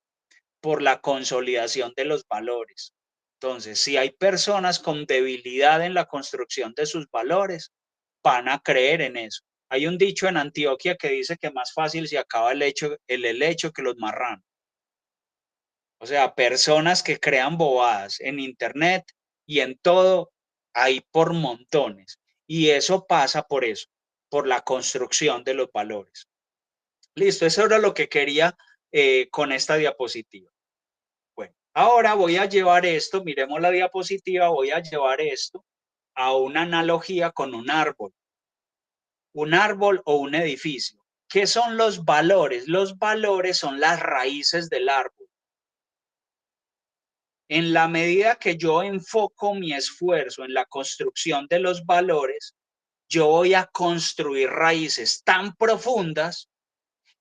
Por la consolidación de los valores. Entonces, si hay personas con debilidad en la construcción de sus valores, van a creer en eso. Hay un dicho en Antioquia que dice que más fácil se acaba el helecho que los marranos. O sea, personas que crean bobadas en internet y en todo, hay por montones. Y eso pasa por eso, por la construcción de los valores. Listo, eso era lo que quería con esta diapositiva. Bueno, ahora voy a llevar esto, miremos la diapositiva, voy a llevar esto a una analogía con un árbol o un edificio. ¿Qué son los valores? Los valores son las raíces del árbol. En la medida que yo enfoco mi esfuerzo en la construcción de los valores, yo voy a construir raíces tan profundas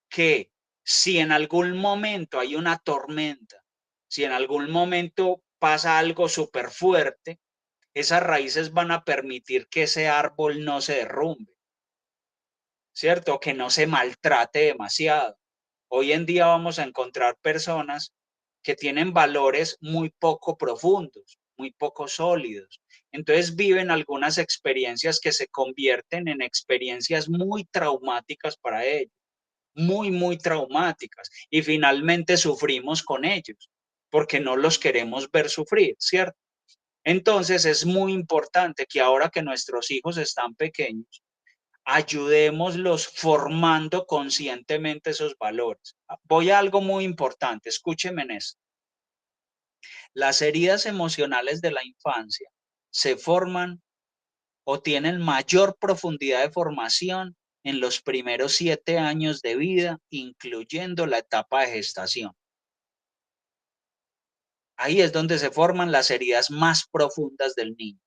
que si en algún momento hay una tormenta, si en algún momento pasa algo súper fuerte, esas raíces van a permitir que ese árbol no se derrumbe, ¿cierto? Que no se maltrate demasiado. Hoy en día vamos a encontrar personas que tienen valores muy poco profundos, muy poco sólidos. Entonces viven algunas experiencias que se convierten en experiencias muy traumáticas para ellos, muy traumáticas. Y finalmente sufrimos con ellos porque no los queremos ver sufrir, ¿cierto? Entonces es muy importante que ahora que nuestros hijos están pequeños, ayudémoslos formando conscientemente esos valores. Voy a algo muy importante, escúchenme en esto. Las heridas emocionales de la infancia se forman o tienen mayor profundidad de formación en los primeros 7 años de vida, incluyendo la etapa de gestación. Ahí es donde se forman las heridas más profundas del niño.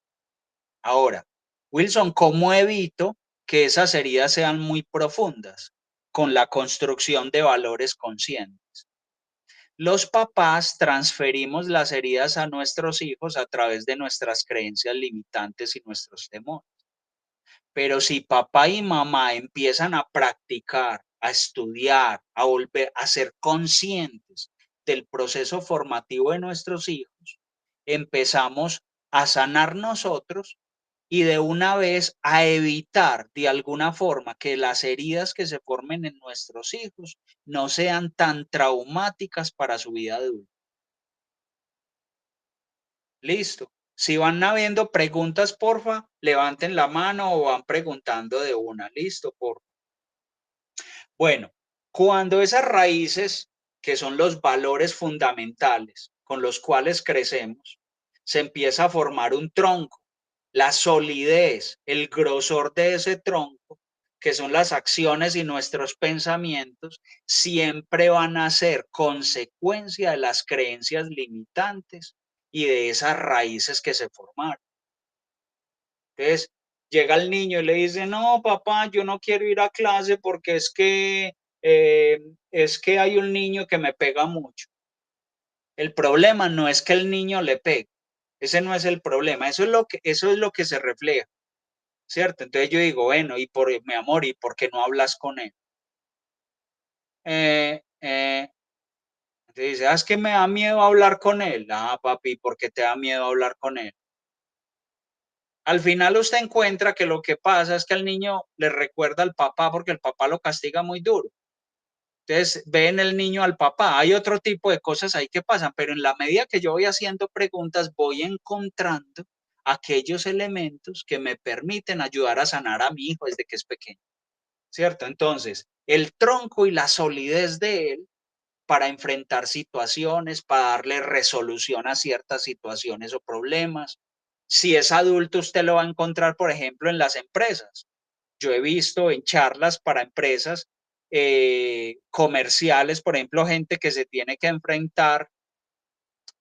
Ahora, Wilson, ¿cómo evito que esas heridas sean muy profundas? Con la construcción de valores conscientes. Los papás transferimos las heridas a nuestros hijos a través de nuestras creencias limitantes y nuestros temores. Pero si papá y mamá empiezan a practicar, a estudiar, a volver a ser conscientes del proceso formativo de nuestros hijos, empezamos a sanar nosotros y de una vez a evitar de alguna forma que las heridas que se formen en nuestros hijos no sean tan traumáticas para su vida adulta. Listo. Si van habiendo preguntas, porfa, levanten la mano o van preguntando de una. Listo, porfa. Bueno, cuando esas raíces, que son los valores fundamentales con los cuales crecemos, se empieza a formar un tronco, la solidez, el grosor de ese tronco, que son las acciones y nuestros pensamientos, siempre van a ser consecuencia de las creencias limitantes y de esas raíces que se formaron. Entonces, llega el niño y le dice, no, papá, yo no quiero ir a clase porque es que hay un niño que me pega mucho. El problema no es que el niño le pegue, ese no es el problema, eso es lo que se refleja, ¿cierto? Entonces yo digo, bueno, y por mi amor, ¿y por qué no hablas con él? Entonces dice, es que me da miedo hablar con él. Ah, papi, ¿por qué te da miedo hablar con él? Al final usted encuentra que lo que pasa es que al niño le recuerda al papá porque el papá lo castiga muy duro. Entonces ve en el niño al papá. Hay otro tipo de cosas ahí que pasan, pero en la medida que yo voy haciendo preguntas, voy encontrando aquellos elementos que me permiten ayudar a sanar a mi hijo desde que es pequeño, ¿cierto? Entonces, el tronco y la solidez de él para enfrentar situaciones, para darle resolución a ciertas situaciones o problemas. Si es adulto, usted lo va a encontrar, por ejemplo, en las empresas. Yo he visto en charlas para empresas comerciales, por ejemplo, gente que se tiene que enfrentar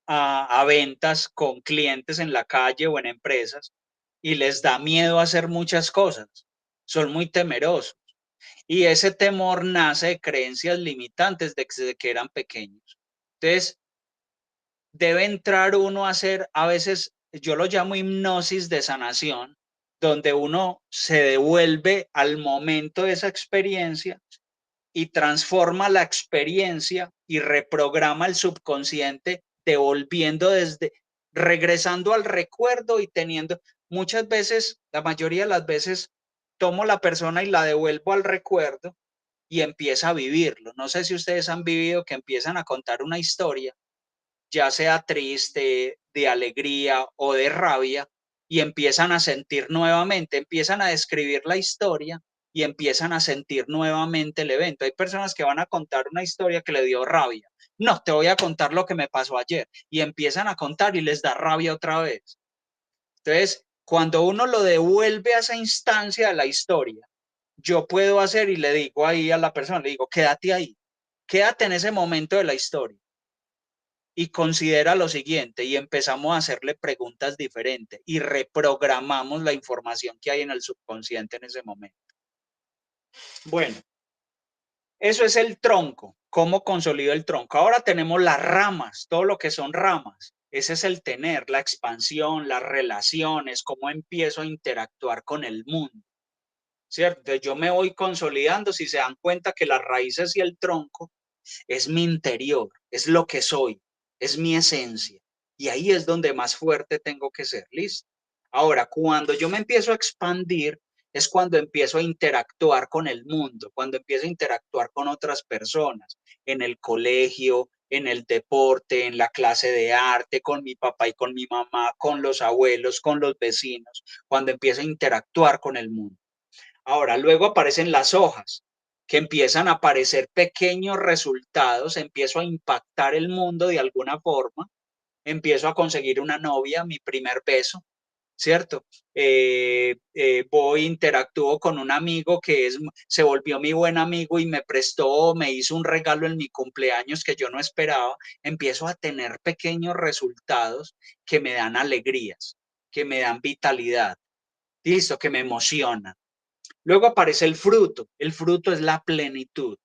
a ventas con clientes en la calle o en empresas y les da miedo hacer muchas cosas. Son muy temerosos. Y ese temor nace de creencias limitantes desde que eran pequeños. Entonces, debe entrar uno a hacer, a veces, yo lo llamo hipnosis de sanación, donde uno se devuelve al momento de esa experiencia y transforma la experiencia y reprograma el subconsciente, devolviendo regresando al recuerdo y teniendo, muchas veces, la mayoría de las veces, tomo la persona y la devuelvo al recuerdo y empieza a vivirlo. No sé si ustedes han vivido que empiezan a contar una historia, ya sea triste, de alegría o de rabia, y empiezan a sentir nuevamente, empiezan a describir la historia y empiezan a sentir nuevamente el evento. Hay personas que van a contar una historia que le dio rabia. No, te voy a contar lo que me pasó ayer. Y empiezan a contar y les da rabia otra vez. Entonces, cuando uno lo devuelve a esa instancia de la historia, yo puedo hacer y le digo ahí a la persona, le digo, quédate ahí, quédate en ese momento de la historia y considera lo siguiente, y empezamos a hacerle preguntas diferentes y reprogramamos la información que hay en el subconsciente en ese momento. Bueno, eso es el tronco. ¿Cómo consolido el tronco? Ahora tenemos las ramas, todo lo que son ramas. Ese es el tener, la expansión, las relaciones, cómo empiezo a interactuar con el mundo, ¿cierto? Yo me voy consolidando, si se dan cuenta que las raíces y el tronco es mi interior, es lo que soy, es mi esencia. Y ahí es donde más fuerte tengo que ser, ¿listo? Ahora, cuando yo me empiezo a expandir, es cuando empiezo a interactuar con el mundo, cuando empiezo a interactuar con otras personas, en el colegio, en el deporte, en la clase de arte, con mi papá y con mi mamá, con los abuelos, con los vecinos, cuando empiezo a interactuar con el mundo. Ahora, luego aparecen las hojas, que empiezan a aparecer pequeños resultados, empiezo a impactar el mundo de alguna forma, empiezo a conseguir una novia, mi primer beso, ¿cierto? Voy, interactúo con un amigo que se volvió mi buen amigo y me prestó, me hizo un regalo en mi cumpleaños que yo no esperaba, empiezo a tener pequeños resultados que me dan alegrías, que me dan vitalidad, listo, que me emocionan. Luego aparece el fruto es la plenitud,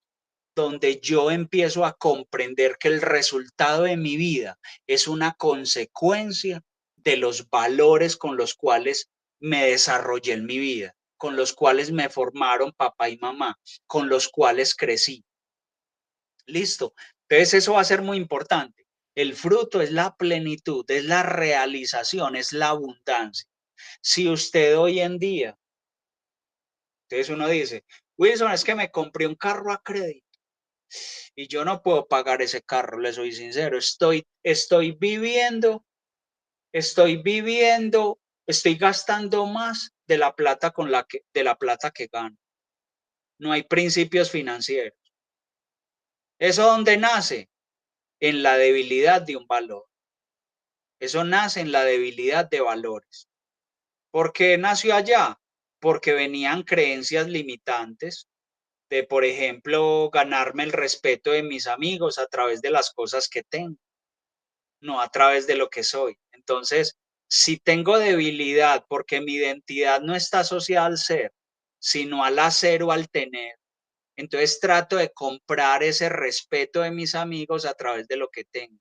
donde yo empiezo a comprender que el resultado de mi vida es una consecuencia de los valores con los cuales me desarrollé en mi vida, con los cuales me formaron papá y mamá, con los cuales crecí. Listo. Entonces eso va a ser muy importante. El fruto es la plenitud, es la realización, es la abundancia. Si usted hoy en día, entonces uno dice, Wilson, es que me compré un carro a crédito y yo no puedo pagar ese carro, le soy sincero, estoy gastando más de la plata de la plata que gano. No hay principios financieros. ¿Eso dónde nace? En la debilidad de un valor. Eso nace en la debilidad de valores. ¿Por qué nació allá? Porque venían creencias limitantes de, por ejemplo, ganarme el respeto de mis amigos a través de las cosas que tengo, no a través de lo que soy. Entonces, si tengo debilidad porque mi identidad no está asociada al ser, sino al hacer o al tener, entonces trato de comprar ese respeto de mis amigos a través de lo que tengo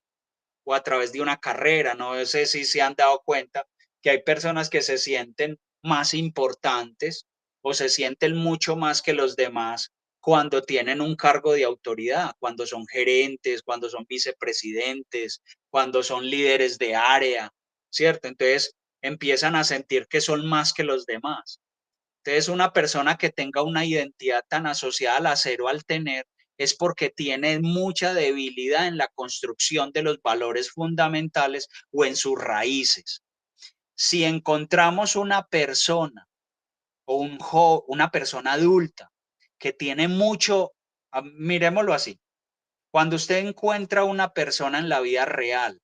o a través de una carrera. No sé si se han dado cuenta que hay personas que se sienten más importantes o se sienten mucho más que los demás cuando tienen un cargo de autoridad, cuando son gerentes, cuando son vicepresidentes, cuando son líderes de área, ¿cierto? Entonces empiezan a sentir que son más que los demás. Entonces, una persona que tenga una identidad tan asociada al hacer o al tener es porque tiene mucha debilidad en la construcción de los valores fundamentales o en sus raíces. Si encontramos una persona o una persona adulta que tiene mucho, miremoslo así, Cuando usted encuentra una persona en la vida real,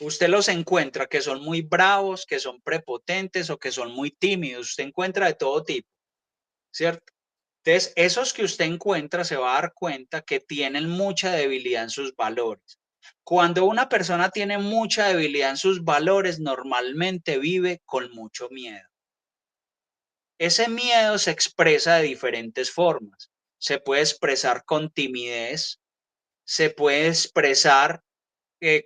usted los encuentra que son muy bravos, que son prepotentes o que son muy tímidos. Usted encuentra de todo tipo, ¿cierto? Entonces, esos que usted encuentra se va a dar cuenta que tienen mucha debilidad en sus valores. Cuando una persona tiene mucha debilidad en sus valores, normalmente vive con mucho miedo. Ese miedo se expresa de diferentes formas. Se puede expresar con timidez, se puede expresar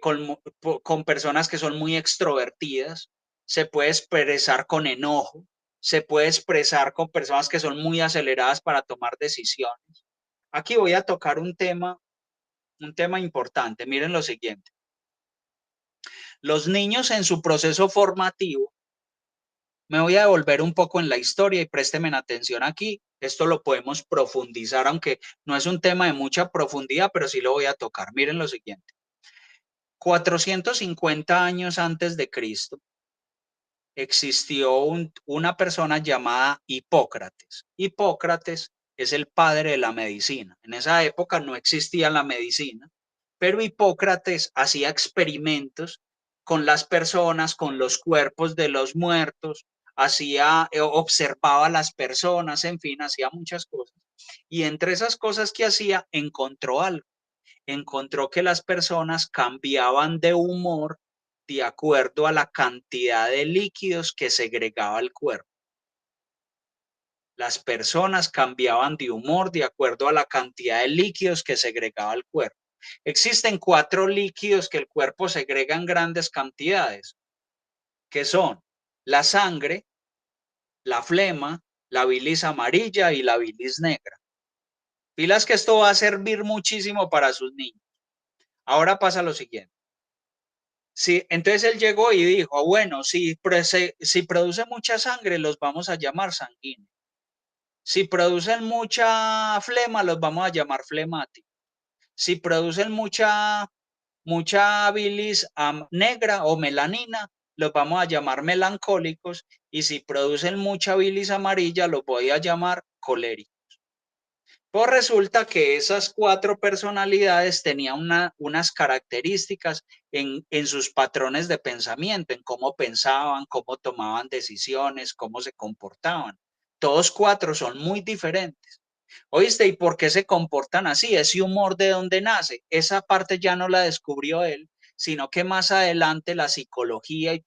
con personas que son muy extrovertidas, se puede expresar con enojo, se puede expresar con personas que son muy aceleradas para tomar decisiones. Aquí voy a tocar un tema importante. Miren lo siguiente. Los niños en su proceso formativo, me voy a devolver un poco en la historia y préstenme atención aquí. Esto lo podemos profundizar, aunque no es un tema de mucha profundidad, pero sí lo voy a tocar. Miren lo siguiente. 450 años antes de Cristo, existió una persona llamada Hipócrates. Hipócrates es el padre de la medicina. En esa época no existía la medicina, pero Hipócrates hacía experimentos con las personas, con los cuerpos de los muertos, observaba a las personas, en fin, hacía muchas cosas. Y entre esas cosas que hacía, encontró algo. Encontró que las personas cambiaban de humor de acuerdo a la cantidad de líquidos que segregaba el cuerpo. Las personas cambiaban de humor de acuerdo a la cantidad de líquidos que segregaba el cuerpo. Existen 4 líquidos que el cuerpo segrega en grandes cantidades, que son la sangre, la flema, la bilis amarilla y la bilis negra. Pilas que esto va a servir muchísimo para sus niños. Ahora pasa lo siguiente. Sí, entonces él llegó y dijo, bueno, si produce mucha sangre, los vamos a llamar sanguíneos. Si producen mucha flema, los vamos a llamar flemáticos. Si producen mucha bilis negra o melanina, los vamos a llamar melancólicos. Y si producen mucha bilis amarilla, los voy a llamar coléricos. Pues resulta que esas 4 personalidades tenían unas características en sus patrones de pensamiento, en cómo pensaban, cómo tomaban decisiones, cómo se comportaban. Todos 4 son muy diferentes. ¿Oíste? ¿Y por qué se comportan así? Ese humor, ¿de dónde nace? Esa parte ya no la descubrió él, sino que más adelante la psicología y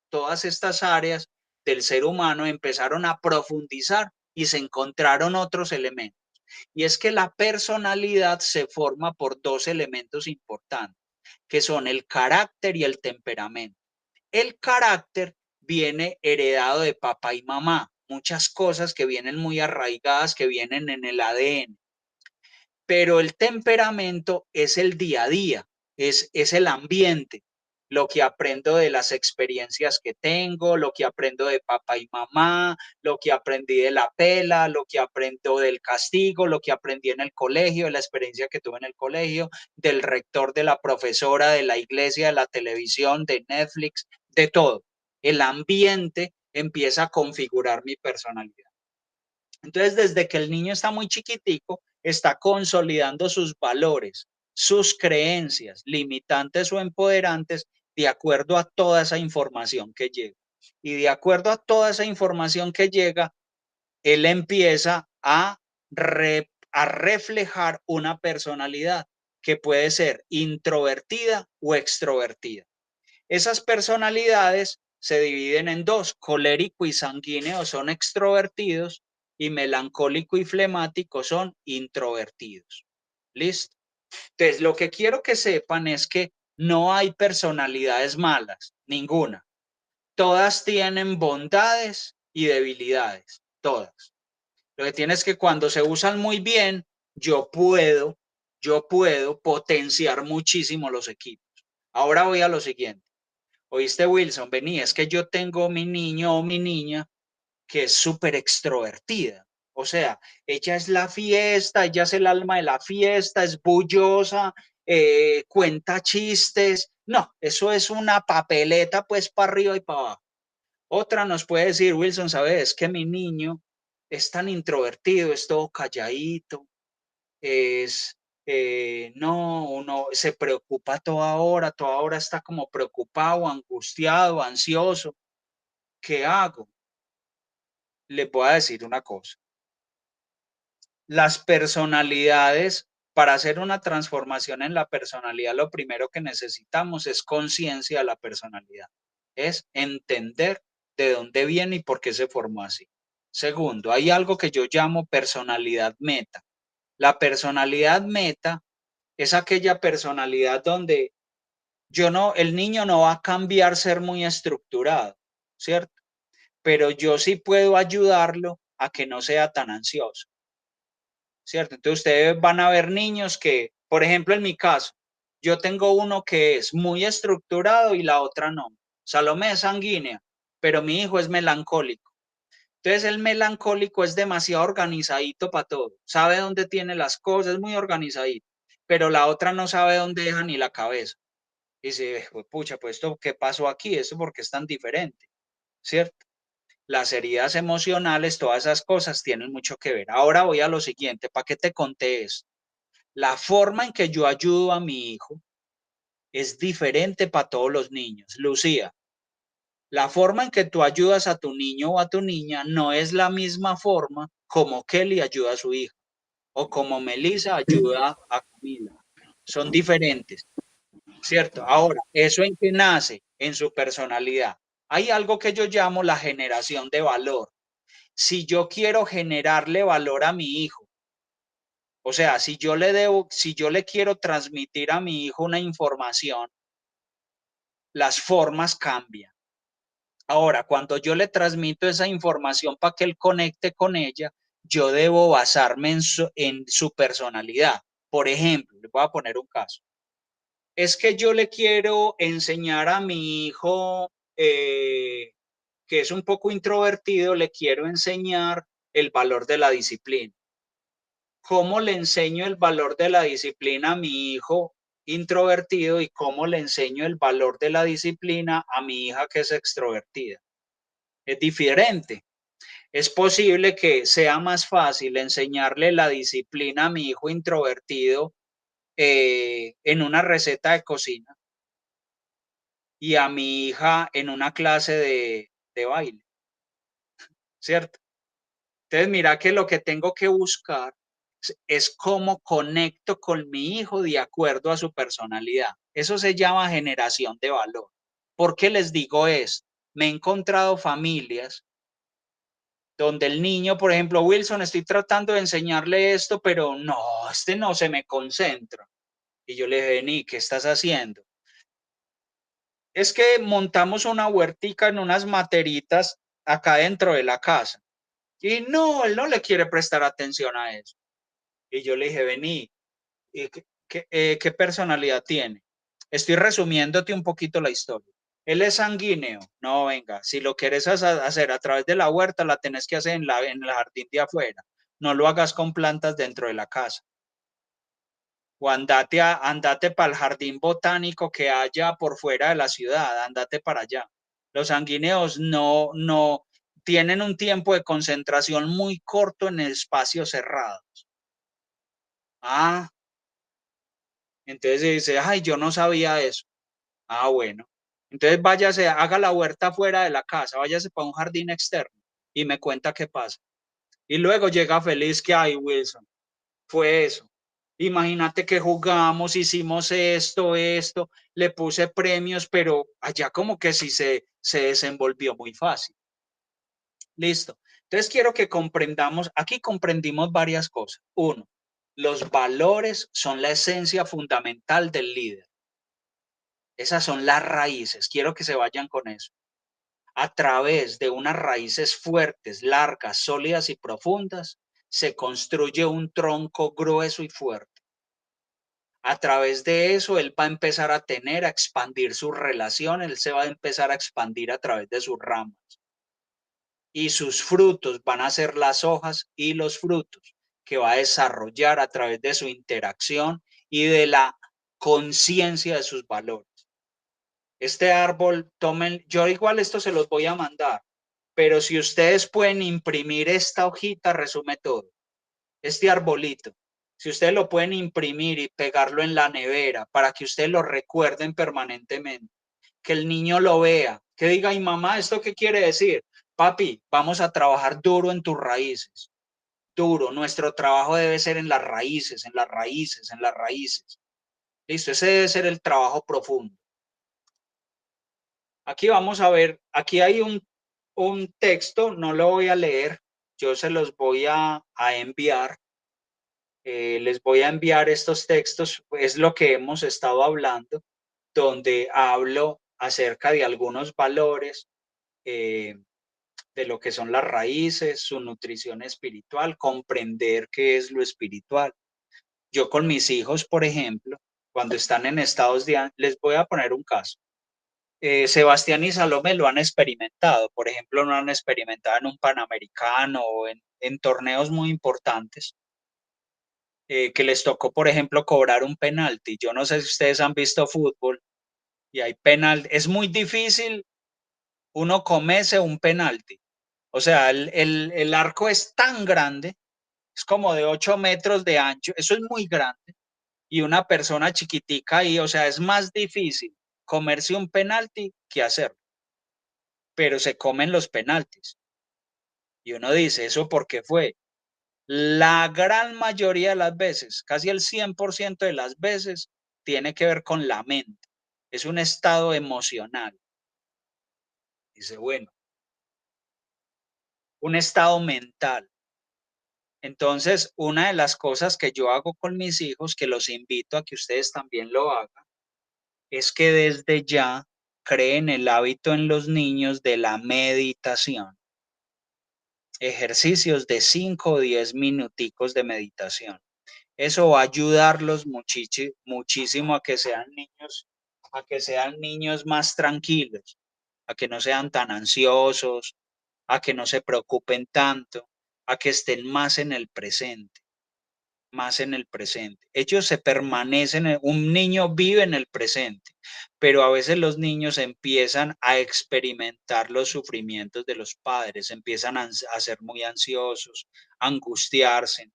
todas estas áreas del ser humano empezaron a profundizar y se encontraron otros elementos. Y es que la personalidad se forma por 2 elementos importantes, que son el carácter y el temperamento. El carácter viene heredado de papá y mamá, muchas cosas que vienen muy arraigadas, que vienen en el ADN. Pero el temperamento es el día a día, es el ambiente, lo que aprendo de las experiencias que tengo, lo que aprendo de papá y mamá, lo que aprendí de la pela, lo que aprendo del castigo, lo que aprendí en el colegio, de la experiencia que tuve en el colegio, del rector, de la profesora, de la iglesia, de la televisión, de Netflix, de todo. El ambiente empieza a configurar mi personalidad. Entonces, desde que el niño está muy chiquitico, está consolidando sus valores, sus creencias, limitantes o empoderantes, de acuerdo a toda esa información que llega. Y de acuerdo a toda esa información que llega, él empieza a reflejar una personalidad que puede ser introvertida o extrovertida. Esas personalidades se dividen en 2, colérico y sanguíneo son extrovertidos y melancólico y flemático son introvertidos. ¿Listo? Entonces, lo que quiero que sepan es que no hay personalidades malas, ninguna. Todas tienen bondades y debilidades, todas. Lo que tiene es que cuando se usan muy bien, yo puedo potenciar muchísimo los equipos. Ahora voy a lo siguiente. Oíste, Wilson, vení, es que yo tengo mi niño o mi niña que es súper extrovertida. O sea, ella es la fiesta, ella es el alma de la fiesta, es bullosa, cuenta chistes. No, eso es una papeleta pues para arriba y para abajo. Otra nos puede decir, Wilson, ¿sabes? Que mi niño es tan introvertido, es todo calladito, es no, uno se preocupa toda hora está como preocupado, angustiado, ansioso. ¿Qué hago? Les voy a decir una cosa. Las personalidades, para hacer una transformación en la personalidad, lo primero que necesitamos es conciencia de la personalidad. Es entender de dónde viene y por qué se formó así. Segundo, hay algo que yo llamo personalidad meta. La personalidad meta es aquella personalidad donde el niño no va a cambiar ser muy estructurado, ¿cierto? Pero yo sí puedo ayudarlo a que no sea tan ansioso, ¿cierto? Entonces ustedes van a ver niños que, por ejemplo, en mi caso, yo tengo uno que es muy estructurado y la otra no. Salomé es sanguínea, pero mi hijo es melancólico. Entonces el melancólico es demasiado organizadito para todo, sabe dónde tiene las cosas, es muy organizadito, pero la otra no sabe dónde deja ni la cabeza. Y dice, pucha, pues esto, ¿qué pasó aquí? ¿Esto por qué es tan diferente? ¿Cierto? Las heridas emocionales, todas esas cosas tienen mucho que ver. Ahora voy a lo siguiente, ¿para qué te conté esto? La forma en que yo ayudo a mi hijo es diferente para todos los niños. Lucía, la forma en que tú ayudas a tu niño o a tu niña no es la misma forma como Kelly ayuda a su hijo o como Melissa ayuda a Camila. Son diferentes, ¿cierto? Ahora, ¿eso en qué nace? En su personalidad. Hay algo que yo llamo la generación de valor. Si yo quiero generarle valor a mi hijo, o sea, si yo le quiero transmitir a mi hijo una información, las formas cambian. Ahora, cuando yo le transmito esa información para que él conecte con ella, yo debo basarme en su personalidad. Por ejemplo, le voy a poner un caso. Es que yo le quiero enseñar a mi hijo, que es un poco introvertido, le quiero enseñar el valor de la disciplina. ¿Cómo le enseño el valor de la disciplina a mi hijo introvertido y cómo le enseño el valor de la disciplina a mi hija que es extrovertida? Es diferente. Es posible que sea más fácil enseñarle la disciplina a mi hijo introvertido en una receta de cocina y a mi hija en una clase de baile, ¿cierto? Entonces, mira que lo que tengo que buscar es cómo conecto con mi hijo de acuerdo a su personalidad. Eso se llama generación de valor. ¿Por qué les digo esto? Me he encontrado familias donde el niño, por ejemplo, Wilson, estoy tratando de enseñarle esto, pero no, no se me concentra. Y yo le dije, Vení, ¿qué estás haciendo? Es que montamos una huertica en unas materitas acá dentro de la casa. Y no, él no le quiere prestar atención a eso. Y yo le dije, Vení, ¿qué personalidad tiene? Estoy resumiéndote un poquito la historia. Él es sanguíneo. No, venga, si lo quieres hacer a través de la huerta, la tenés que hacer en el jardín de afuera. No lo hagas con plantas dentro de la casa. O andate para el jardín botánico que haya por fuera de la ciudad, andate para allá. Los sanguíneos no tienen un tiempo de concentración muy corto en espacios cerrados. Ah, entonces dice, ay, yo no sabía eso. Ah, bueno. Entonces váyase, haga la huerta fuera de la casa, váyase para un jardín externo y me cuenta qué pasa. Y luego llega feliz que, ay, Wilson, fue eso. Imagínate que jugamos, hicimos esto, le puse premios, pero allá como que sí se desenvolvió muy fácil. Listo. Entonces quiero que comprendamos, aquí comprendimos varias cosas. Uno, los valores son la esencia fundamental del líder. Esas son las raíces. Quiero que se vayan con eso. A través de unas raíces fuertes, largas, sólidas y profundas, se construye un tronco grueso y fuerte. A través de eso, él va a empezar a expandir su relación, él se va a empezar a expandir a través de sus ramas. Y sus frutos van a ser las hojas y los frutos que va a desarrollar a través de su interacción y de la conciencia de sus valores. Este árbol, yo igual esto se los voy a mandar, pero si ustedes pueden imprimir esta hojita, resume todo. Este arbolito, Si ustedes lo pueden imprimir y pegarlo en la nevera para que ustedes lo recuerden permanentemente, que el niño lo vea, que diga, y mamá, ¿esto qué quiere decir? Papi, vamos a trabajar duro en tus raíces, duro. Nuestro trabajo debe ser en las raíces, en las raíces, en las raíces. Listo, ese debe ser el trabajo profundo. Aquí vamos a ver, aquí hay un texto, no lo voy a leer, yo se los voy a enviar. Les voy a enviar estos textos, es lo que hemos estado hablando, donde hablo acerca de algunos valores, de lo que son las raíces, su nutrición espiritual, comprender qué es lo espiritual. Yo con mis hijos, por ejemplo, cuando están en estados de... Les voy a poner un caso. Sebastián y Salomé lo han experimentado, por ejemplo, lo han experimentado en un Panamericano o en torneos muy importantes, que les tocó, por ejemplo, cobrar un penalti. Yo no sé si ustedes han visto fútbol y hay penalti. Es muy difícil uno comerse un penalti. O sea, el arco es tan grande, es como de 8 metros de ancho, eso es muy grande. Y una persona chiquitica ahí, o sea, es más difícil comerse un penalti que hacerlo. Pero se comen los penaltis. Y uno dice, ¿eso por qué fue? La gran mayoría de las veces, casi el 100% de las veces, tiene que ver con la mente. Es un estado emocional. Dice, bueno, un estado mental. Entonces, una de las cosas que yo hago con mis hijos, que los invito a que ustedes también lo hagan, es que desde ya creen el hábito en los niños de la meditación. Ejercicios de 5 o 10 minuticos de meditación. Eso va a ayudarlos muchísimo a que sean niños más tranquilos, a que no sean tan ansiosos, a que no se preocupen tanto, a que estén más en el presente, más en el presente. Ellos se permanecen, un niño vive en el presente, pero a veces los niños empiezan a experimentar los sufrimientos de los padres, empiezan a ser muy ansiosos, a angustiarse.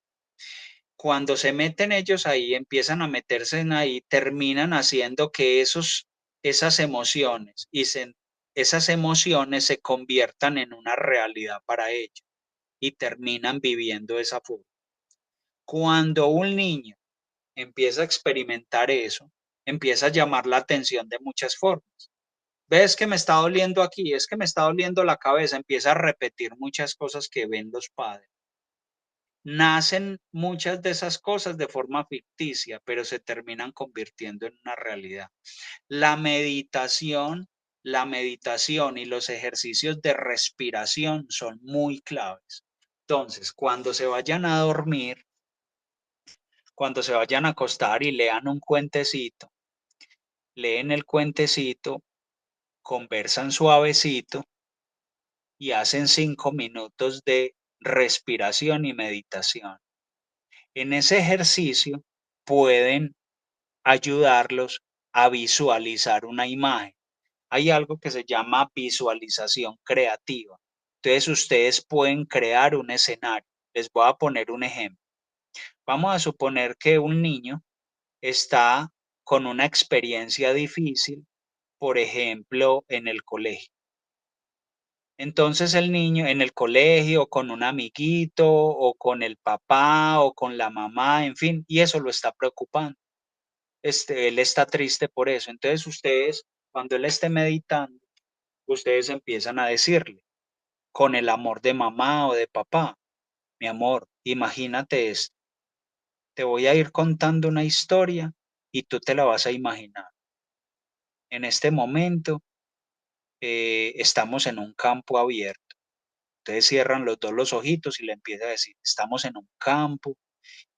Cuando se meten ellos ahí, empiezan a meterse en ahí, terminan haciendo que esas emociones esas emociones se conviertan en una realidad para ellos y terminan viviendo esa forma. Cuando un niño empieza a experimentar eso, empieza a llamar la atención de muchas formas. ¿Ves que me está doliendo aquí? Es que me está doliendo la cabeza. Empieza a repetir muchas cosas que ven los padres. Nacen muchas de esas cosas de forma ficticia, pero se terminan convirtiendo en una realidad. La meditación, la meditación y los ejercicios de respiración son muy claves. Entonces, cuando se vayan a dormir, cuando se vayan a acostar y lean un cuentecito, leen el cuentecito, conversan suavecito y hacen 5 minutos de respiración y meditación. En ese ejercicio pueden ayudarlos a visualizar una imagen. Hay algo que se llama visualización creativa. Entonces ustedes pueden crear un escenario. Les voy a poner un ejemplo. Vamos a suponer que un niño está con una experiencia difícil, por ejemplo, en el colegio. Entonces el niño en el colegio, con un amiguito, o con el papá, o con la mamá, en fin, y eso lo está preocupando. Él está triste por eso. Entonces ustedes, cuando él esté meditando, ustedes empiezan a decirle, con el amor de mamá o de papá, mi amor, imagínate esto. Te voy a ir contando una historia y tú te la vas a imaginar. En este momento estamos en un campo abierto. Ustedes cierran los dos los ojitos y le empieza a decir, estamos en un campo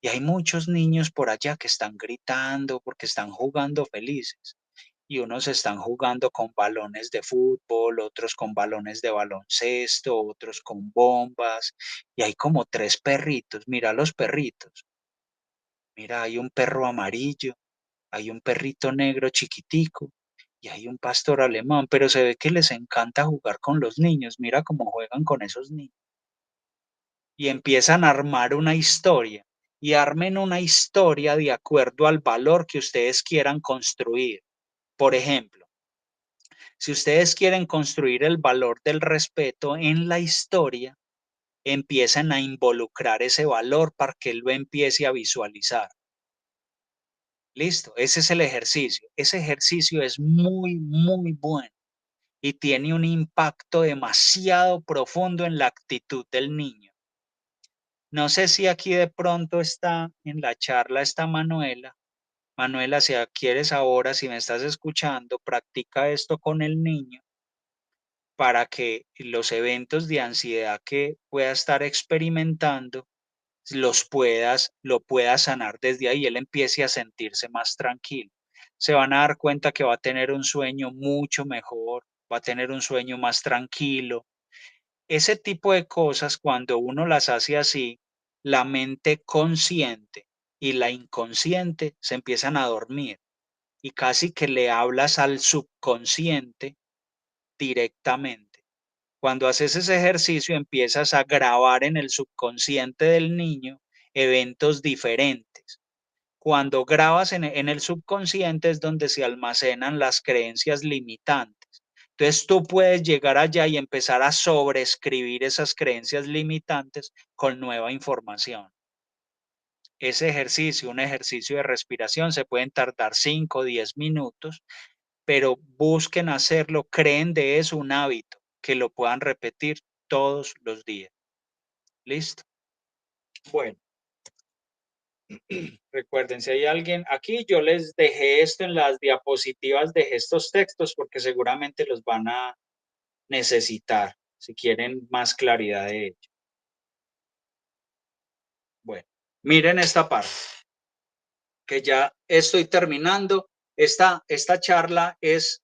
y hay muchos niños por allá que están gritando porque están jugando felices. Y unos están jugando con balones de fútbol, otros con balones de baloncesto, otros con bombas. Y hay como 3 perritos. Mira los perritos. Mira, hay un perro amarillo, hay un perrito negro chiquitico y hay un pastor alemán, pero se ve que les encanta jugar con los niños. Mira cómo juegan con esos niños. Y empiezan a armar una historia. y armen una historia de acuerdo al valor que ustedes quieran construir. Por ejemplo, si ustedes quieren construir el valor del respeto en la historia, empiezan a involucrar ese valor para que él lo empiece a visualizar. Listo, ese es el ejercicio. Ese ejercicio es muy, muy bueno y tiene un impacto demasiado profundo en la actitud del niño. No sé si aquí de pronto está en la charla está Manuela. Manuela, si quieres ahora, si me estás escuchando, practica esto con el niño para que los eventos de ansiedad que pueda estar experimentando lo puedas sanar desde ahí, él empiece a sentirse más tranquilo. Se van a dar cuenta que va a tener un sueño mucho mejor, va a tener un sueño más tranquilo. Ese tipo de cosas, cuando uno las hace así, la mente consciente y la inconsciente se empiezan a dormir y casi que le hablas al subconsciente directamente. Cuando haces ese ejercicio empiezas a grabar en el subconsciente del niño eventos diferentes. Cuando grabas en el subconsciente es donde se almacenan las creencias limitantes. Entonces tú puedes llegar allá y empezar a sobreescribir esas creencias limitantes con nueva información. Ese ejercicio, un ejercicio de respiración, se pueden tardar 5 o 10 minutos, pero busquen hacerlo, creen de eso un hábito, que lo puedan repetir todos los días. ¿Listo? Bueno, recuerden, si hay alguien aquí, yo les dejé esto en las diapositivas, dejé estos textos porque seguramente los van a necesitar si quieren más claridad de ello. Bueno, miren esta parte, que ya estoy terminando. Esta charla es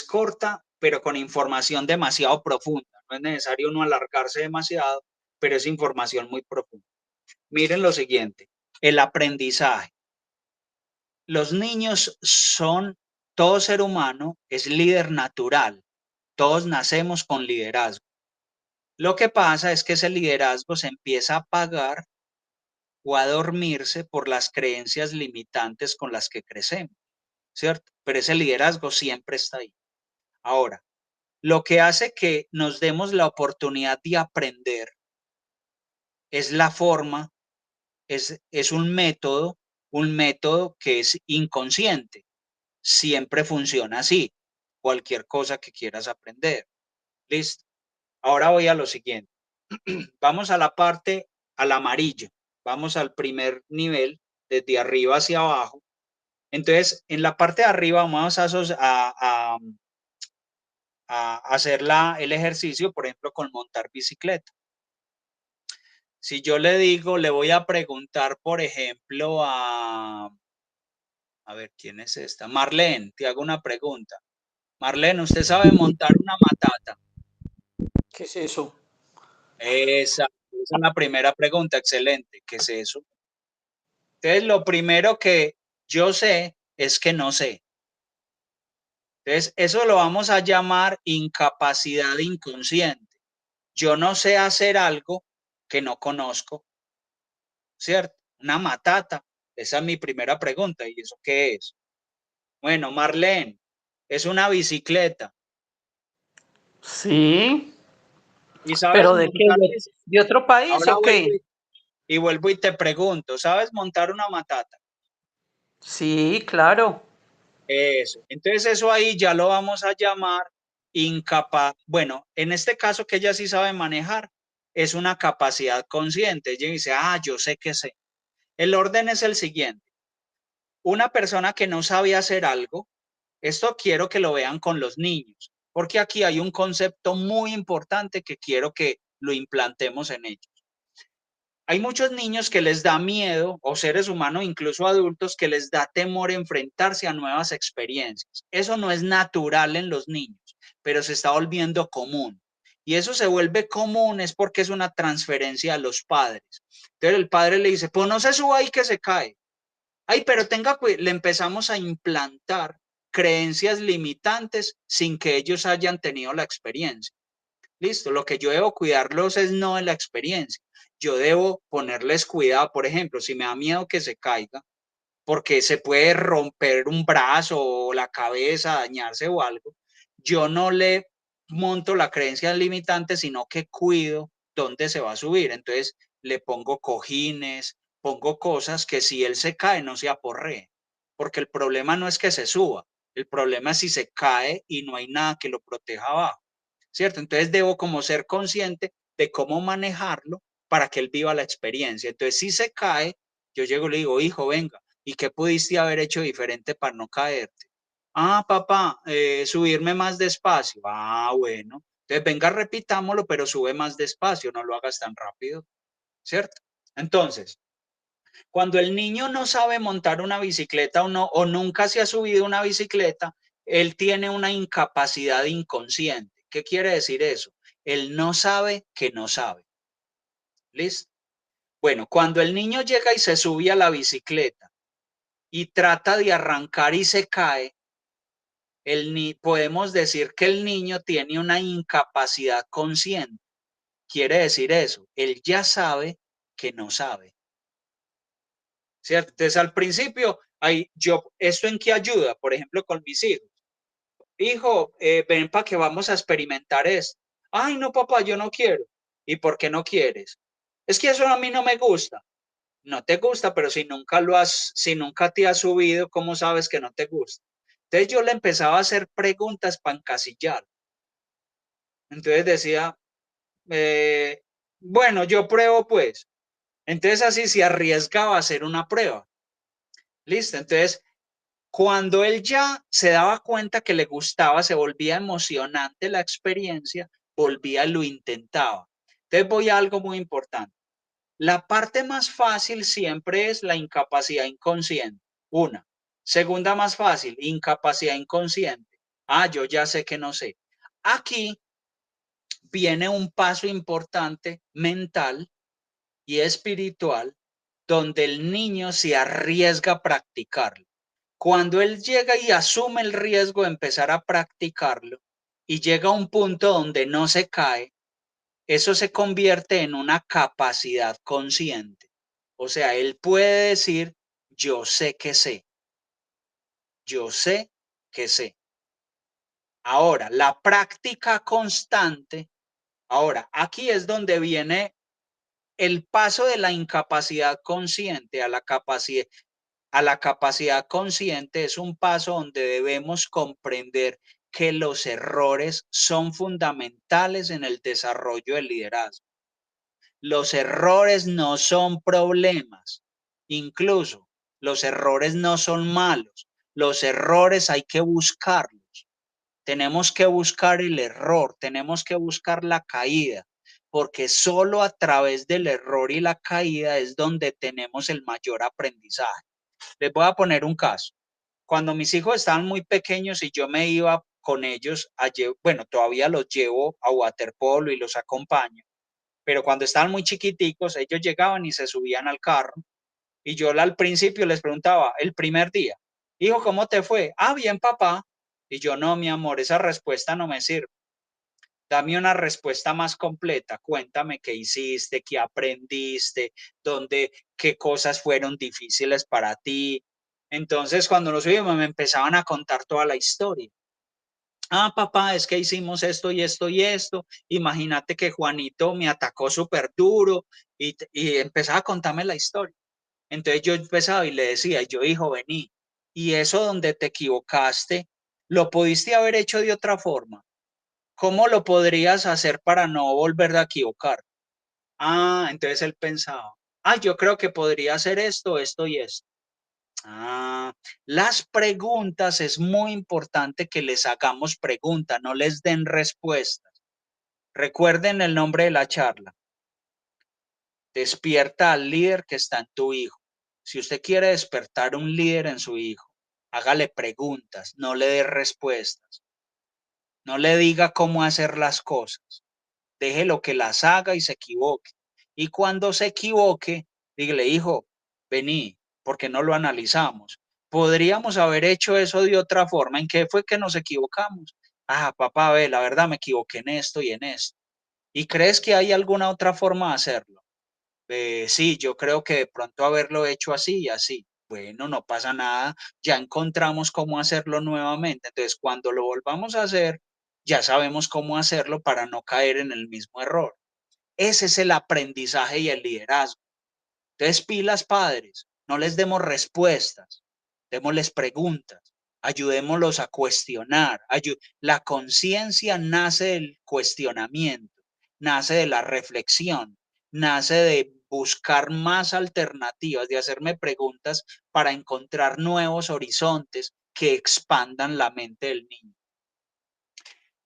corta, pero con información demasiado profunda. No es necesario no alargarse demasiado, pero es información muy profunda. Miren lo siguiente, el aprendizaje. Los niños todo ser humano es líder natural. Todos nacemos con liderazgo. Lo que pasa es que ese liderazgo se empieza a apagar o a dormirse por las creencias limitantes con las que crecemos, ¿cierto? Pero ese liderazgo siempre está ahí. Ahora, lo que hace que nos demos la oportunidad de aprender es la forma, es un método que es inconsciente. Siempre funciona así, cualquier cosa que quieras aprender. Listo. Ahora voy a lo siguiente. Vamos a la parte, al amarillo. Vamos al primer nivel, desde arriba hacia abajo. Entonces, en la parte de arriba vamos a hacer el ejercicio, por ejemplo, con montar bicicleta. Si yo le digo, le voy a preguntar, por ejemplo, a ver, ¿quién es esta? Marlene, te hago una pregunta. Marlene, ¿usted sabe montar una matata? ¿Qué es eso? Esa es la primera pregunta, excelente. ¿Qué es eso? Entonces, lo primero que yo sé es que no sé. Entonces, eso lo vamos a llamar incapacidad inconsciente. Yo no sé hacer algo que no conozco, ¿cierto? Una matata. Esa es mi primera pregunta. ¿Y eso qué es? Bueno, Marlene, es una bicicleta. Sí, ¿Y sabes pero ¿de qué? montar ¿De otro país Ahora o qué? vuelvo y te pregunto, ¿sabes montar una matata? Sí, claro. Eso. Entonces eso ahí ya lo vamos a llamar incapaz. Bueno, en este caso que ella sí sabe manejar, es una capacidad consciente. Ella dice, yo sé que sé. El orden es el siguiente. Una persona que no sabe hacer algo, esto quiero que lo vean con los niños, porque aquí hay un concepto muy importante que quiero que lo implantemos en ellos. Hay muchos niños que les da miedo, o seres humanos, incluso adultos, que les da temor enfrentarse a nuevas experiencias. Eso no es natural en los niños, pero se está volviendo común. Y eso se vuelve común es porque es una transferencia a los padres. Entonces el padre le dice, pues no se suba ahí que se cae. Ay, pero le empezamos a implantar creencias limitantes sin que ellos hayan tenido la experiencia. Listo, lo que yo debo cuidarlos es no de la experiencia. Yo debo ponerles cuidado, por ejemplo, si me da miedo que se caiga, porque se puede romper un brazo o la cabeza, dañarse o algo, yo no le monto la creencia limitante, sino que cuido dónde se va a subir. Entonces le pongo cojines, pongo cosas que si él se cae no se aporree, porque el problema no es que se suba, el problema es si se cae y no hay nada que lo proteja abajo, ¿cierto? Entonces debo como ser consciente de cómo manejarlo para que él viva la experiencia. Entonces si se cae, yo llego y le digo, hijo, venga, ¿y qué pudiste haber hecho diferente para no caerte? Ah, papá, subirme más despacio. Ah, bueno. Entonces, venga, repitámoslo, pero sube más despacio, no lo hagas tan rápido, ¿cierto? Entonces, cuando el niño no sabe montar una bicicleta o nunca se ha subido una bicicleta, él tiene una incapacidad inconsciente. ¿Qué quiere decir eso? Él no sabe que no sabe. ¿Listo? Bueno, cuando el niño llega y se sube a la bicicleta y trata de arrancar y se cae, podemos decir que el niño tiene una incapacidad consciente. Quiere decir eso, él ya sabe que no sabe. ¿Cierto? Entonces al principio, ¿esto en qué ayuda? Por ejemplo, con mis hijos. Hijo, ven para que vamos a experimentar esto. Ay, no, papá, yo no quiero. ¿Y por qué no quieres? Es que eso a mí no me gusta. No te gusta, pero si nunca te has subido, ¿cómo sabes que no te gusta? Entonces yo le empezaba a hacer preguntas para encasillar. Entonces decía, bueno, yo pruebo pues. Entonces así se arriesgaba a hacer una prueba. Listo. Entonces, cuando él ya se daba cuenta que le gustaba, se volvía emocionante la experiencia, volvía y lo intentaba. Entonces voy a algo muy importante. La parte más fácil siempre es la incapacidad inconsciente. Una. Segunda más fácil, incapacidad inconsciente. Ah, yo ya sé que no sé. Aquí viene un paso importante mental y espiritual donde el niño se arriesga a practicarlo. Cuando él llega y asume el riesgo de empezar a practicarlo y llega a un punto donde no se cae, eso se convierte en una capacidad consciente. O sea, él puede decir, yo sé que sé, yo sé que sé. Ahora, la práctica constante, ahora, aquí es donde viene el paso de la incapacidad consciente a la capacidad consciente es un paso donde debemos comprender que los errores son fundamentales en el desarrollo del liderazgo. Los errores no son problemas, incluso los errores no son malos, los errores hay que buscarlos. Tenemos que buscar el error, tenemos que buscar la caída, porque solo a través del error y la caída es donde tenemos el mayor aprendizaje. Les voy a poner un caso. Cuando mis hijos estaban muy pequeños y yo me iba con ellos, bueno, todavía los llevo a waterpolo y los acompaño, pero cuando estaban muy chiquiticos, ellos llegaban y se subían al carro y yo al principio les preguntaba, el primer día, hijo, ¿cómo te fue? Ah, bien, papá. Y yo, no, mi amor, esa respuesta no me sirve. Dame una respuesta más completa. Cuéntame qué hiciste, qué aprendiste, qué cosas fueron difíciles para ti. Entonces, cuando nos subimos, me empezaban a contar toda la historia. Ah, papá, es que hicimos esto y esto y esto. Imagínate que Juanito me atacó súper duro y empezaba a contarme la historia. Entonces yo empezaba y le decía, yo, hijo, vení. Y eso donde te equivocaste, ¿lo pudiste haber hecho de otra forma? ¿Cómo lo podrías hacer para no volver a equivocar? Ah, entonces él pensaba, yo creo que podría hacer esto, esto y esto. Ah, las preguntas es muy importante que les hagamos preguntas, no les den respuestas. Recuerden el nombre de la charla. Despierta al líder que está en tu hijo. Si usted quiere despertar un líder en su hijo, hágale preguntas, no le dé respuestas. No le diga cómo hacer las cosas. Déjelo que las haga y se equivoque. Y cuando se equivoque, dígale, hijo, vení, porque no lo analizamos. Podríamos haber hecho eso de otra forma. ¿En qué fue que nos equivocamos? Ah, papá, ve, la verdad me equivoqué en esto y en esto. ¿Y crees que hay alguna otra forma de hacerlo? Sí, yo creo que de pronto haberlo hecho así y así. Bueno, no pasa nada, ya encontramos cómo hacerlo nuevamente. Entonces, cuando lo volvamos a hacer, ya sabemos cómo hacerlo para no caer en el mismo error. Ese es el aprendizaje y el liderazgo. Entonces, pilas padres, no les demos respuestas, démosles preguntas, ayudémoslos a cuestionar. La conciencia nace del cuestionamiento, nace de la reflexión, nace de buscar más alternativas, de hacerme preguntas para encontrar nuevos horizontes que expandan la mente del niño.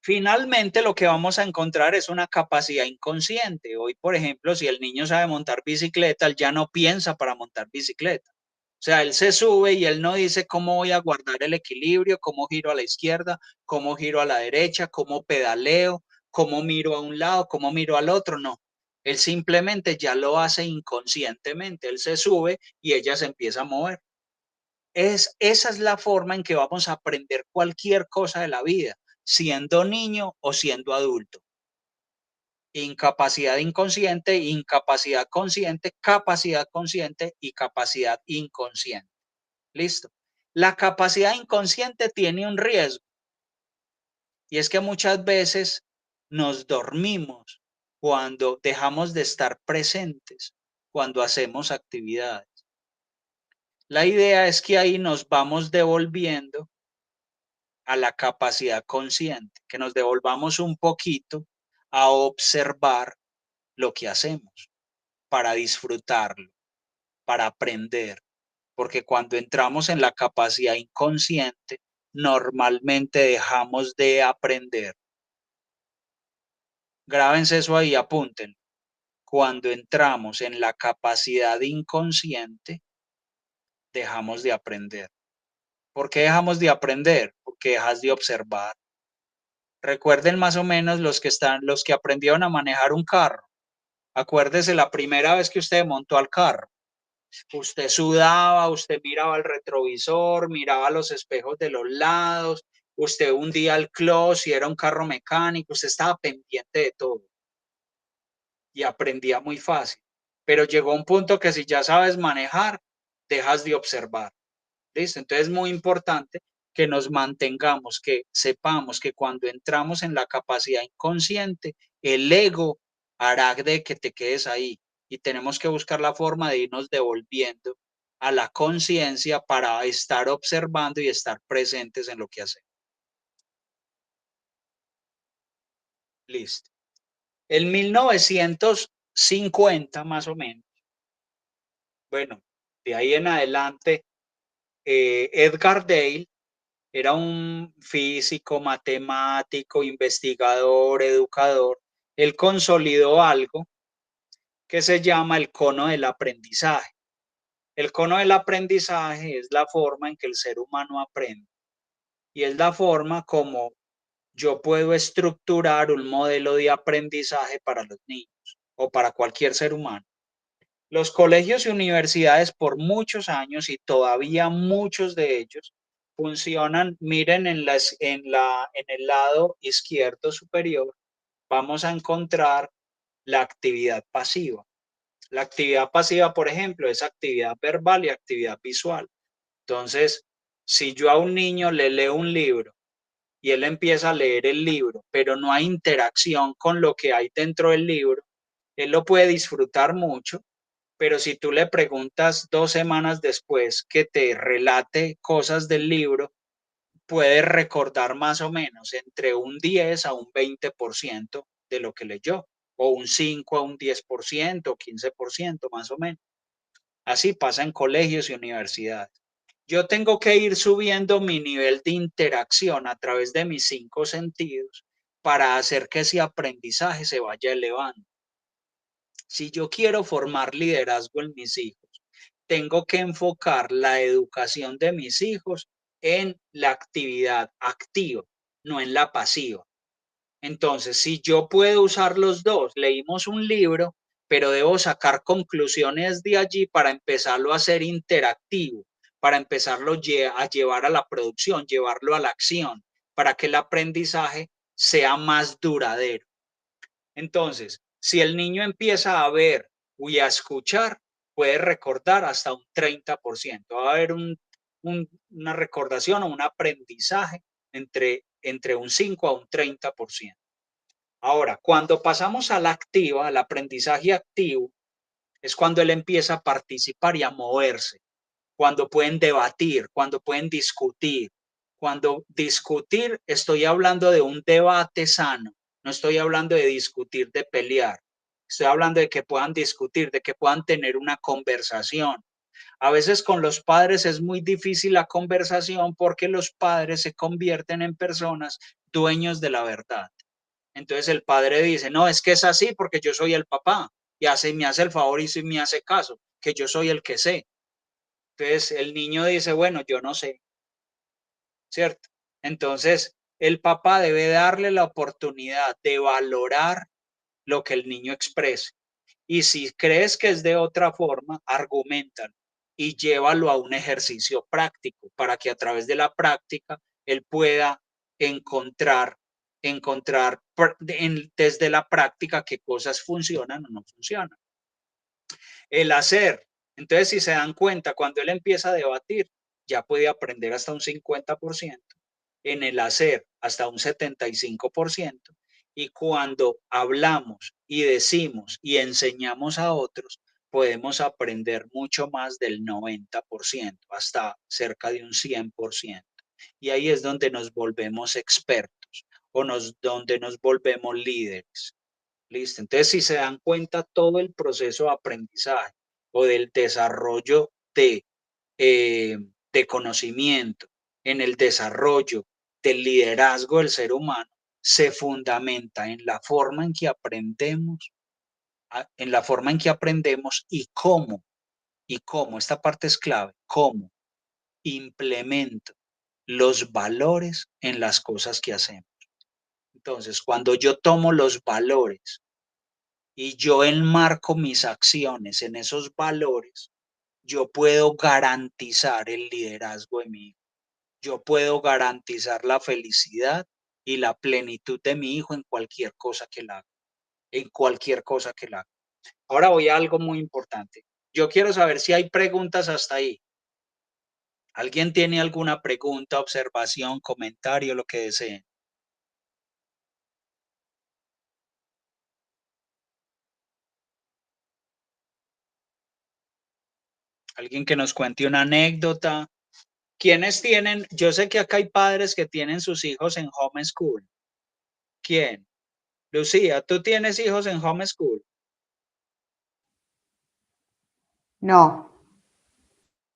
Finalmente, lo que vamos a encontrar es una capacidad inconsciente. Hoy, por ejemplo, si el niño sabe montar bicicleta, él ya no piensa para montar bicicleta. O sea, él se sube y él no dice cómo voy a guardar el equilibrio, cómo giro a la izquierda, cómo giro a la derecha, cómo pedaleo, cómo miro a un lado, cómo miro al otro. No, él simplemente ya lo hace inconscientemente. Él se sube y ella se empieza a mover. Esa es la forma en que vamos a aprender cualquier cosa de la vida, siendo niño o siendo adulto. Incapacidad inconsciente, incapacidad consciente, capacidad consciente y capacidad inconsciente. Listo. La capacidad inconsciente tiene un riesgo y es que muchas veces nos dormimos cuando dejamos de estar presentes, cuando hacemos actividades. La idea es que ahí nos vamos devolviendo a la capacidad consciente, que nos devolvamos un poquito a observar lo que hacemos, para disfrutarlo, para aprender, porque cuando entramos en la capacidad inconsciente, normalmente dejamos de aprender. Grábense eso ahí, apunten. Cuando entramos en la capacidad inconsciente, dejamos de aprender. ¿Por qué dejamos de aprender? Porque dejas de observar. Recuerden más o menos los que aprendieron a manejar un carro. Acuérdese la primera vez que usted montó al carro. Usted sudaba, usted miraba el retrovisor, miraba los espejos de los lados, usted hundía el clutch si era un carro mecánico, usted estaba pendiente de todo y aprendía muy fácil. Pero llegó un punto que si ya sabes manejar, dejas de observar. ¿Listo? Entonces es muy importante que nos mantengamos, que sepamos que cuando entramos en la capacidad inconsciente, el ego hará de que te quedes ahí y tenemos que buscar la forma de irnos devolviendo a la conciencia para estar observando y estar presentes en lo que hacemos. Listo. En 1950 más o menos, bueno, de ahí en adelante, Edgar Dale era un físico, matemático, investigador, educador. Él consolidó algo que se llama el cono del aprendizaje. El cono del aprendizaje es la forma en que el ser humano aprende y es la forma como yo puedo estructurar un modelo de aprendizaje para los niños o para cualquier ser humano. Los colegios y universidades por muchos años y todavía muchos de ellos funcionan, miren en el lado izquierdo superior, vamos a encontrar la actividad pasiva. La actividad pasiva, por ejemplo, es actividad verbal y actividad visual. Entonces, si yo a un niño le leo un libro y él empieza a leer el libro, pero no hay interacción con lo que hay dentro del libro, él lo puede disfrutar mucho, pero si tú le preguntas 2 semanas después que te relate cosas del libro, puede recordar más o menos entre un 10 a un 20% de lo que leyó, o un 5 a un 10%, 15% más o menos. Así pasa en colegios y universidades. Yo tengo que ir subiendo mi nivel de interacción a través de mis 5 sentidos para hacer que ese aprendizaje se vaya elevando. Si yo quiero formar liderazgo en mis hijos, tengo que enfocar la educación de mis hijos en la actividad activa, no en la pasiva. Entonces, si yo puedo usar los dos, leímos un libro, pero debo sacar conclusiones de allí para empezarlo a hacer interactivo, para empezarlo a llevar a la producción, llevarlo a la acción, para que el aprendizaje sea más duradero. Entonces, si el niño empieza a ver y a escuchar, puede recordar hasta un 30%. Va a haber una recordación o un aprendizaje entre un 5 a un 30%. Ahora, cuando pasamos a la activa, al aprendizaje activo, es cuando él empieza a participar y a moverse, cuando pueden debatir, cuando pueden discutir. Cuando discutir, estoy hablando de un debate sano, no estoy hablando de discutir, de pelear. Estoy hablando de que puedan discutir, de que puedan tener una conversación. A veces con los padres es muy difícil la conversación porque los padres se convierten en personas dueños de la verdad. Entonces el padre dice, no, es que es así porque yo soy el papá y me hace el favor y sí me hace caso, que yo soy el que sé. Entonces el niño dice, bueno, yo no sé, ¿cierto? Entonces el papá debe darle la oportunidad de valorar lo que el niño exprese. Y si crees que es de otra forma, argumentalo y llévalo a un ejercicio práctico para que a través de la práctica él pueda encontrar desde la práctica qué cosas funcionan o no funcionan. El hacer. Entonces, si se dan cuenta, cuando él empieza a debatir, ya puede aprender hasta un 50%, en el hacer hasta un 75%, y cuando hablamos y decimos y enseñamos a otros, podemos aprender mucho más del 90%, hasta cerca de un 100%. Y ahí es donde nos volvemos expertos o donde nos volvemos líderes. Listo. Entonces, si se dan cuenta, todo el proceso de aprendizaje o del desarrollo de conocimiento, en el desarrollo del liderazgo del ser humano, se fundamenta en la forma en que aprendemos, y cómo, esta parte es clave, cómo implemento los valores en las cosas que hacemos. Entonces, cuando yo tomo los valores y yo enmarco mis acciones en esos valores, yo puedo garantizar el liderazgo de mi hijo. Yo puedo garantizar la felicidad y la plenitud de mi hijo en cualquier cosa que él haga. En cualquier cosa que él haga. Ahora voy a algo muy importante. Yo quiero saber si hay preguntas hasta ahí. ¿Alguien tiene alguna pregunta, observación, comentario, lo que deseen? Alguien que nos cuente una anécdota. ¿Quiénes tienen? Yo sé que acá hay padres que tienen sus hijos en homeschool. ¿Quién? Lucía, ¿tú tienes hijos en homeschool? No,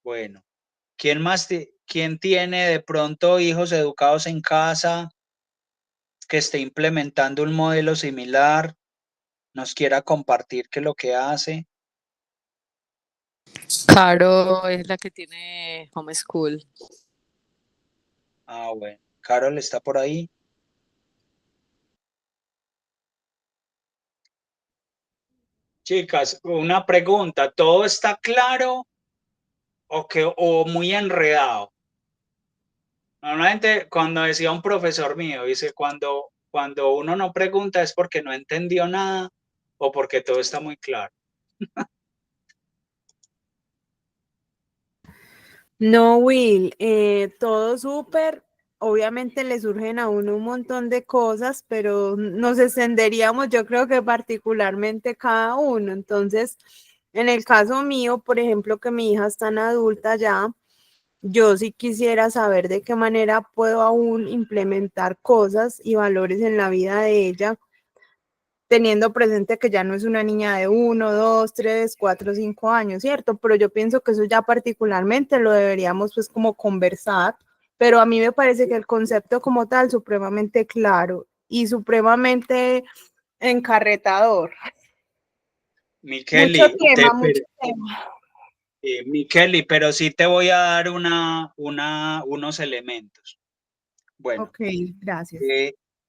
Bueno, ¿quién tiene de pronto hijos educados en casa que esté implementando un modelo similar? Nos quiera compartir qué es lo que hace. Caro es la que tiene homeschool. Ah, bueno. Carol está por ahí. Chicas, una pregunta. ¿Todo está claro o muy enredado? Normalmente cuando decía un profesor mío, dice, cuando uno no pregunta es porque no entendió nada o porque todo está muy claro. No, Will, todo súper. Obviamente le surgen a uno un montón de cosas, pero nos extenderíamos, yo creo que particularmente cada uno. Entonces, en el caso mío, por ejemplo, que mi hija es tan adulta ya, yo sí quisiera saber de qué manera puedo aún implementar cosas y valores en la vida de ella, teniendo presente que ya no es una niña de 1, 2, 3, 4, 5 años, ¿cierto? Pero yo pienso que eso ya particularmente lo deberíamos pues como conversar, pero a mí me parece que el concepto como tal supremamente claro y supremamente encarretador. Mucho Micheli, tema, mucho tema. Micheli, pero sí te voy a dar unos elementos. Bueno, Ok, gracias.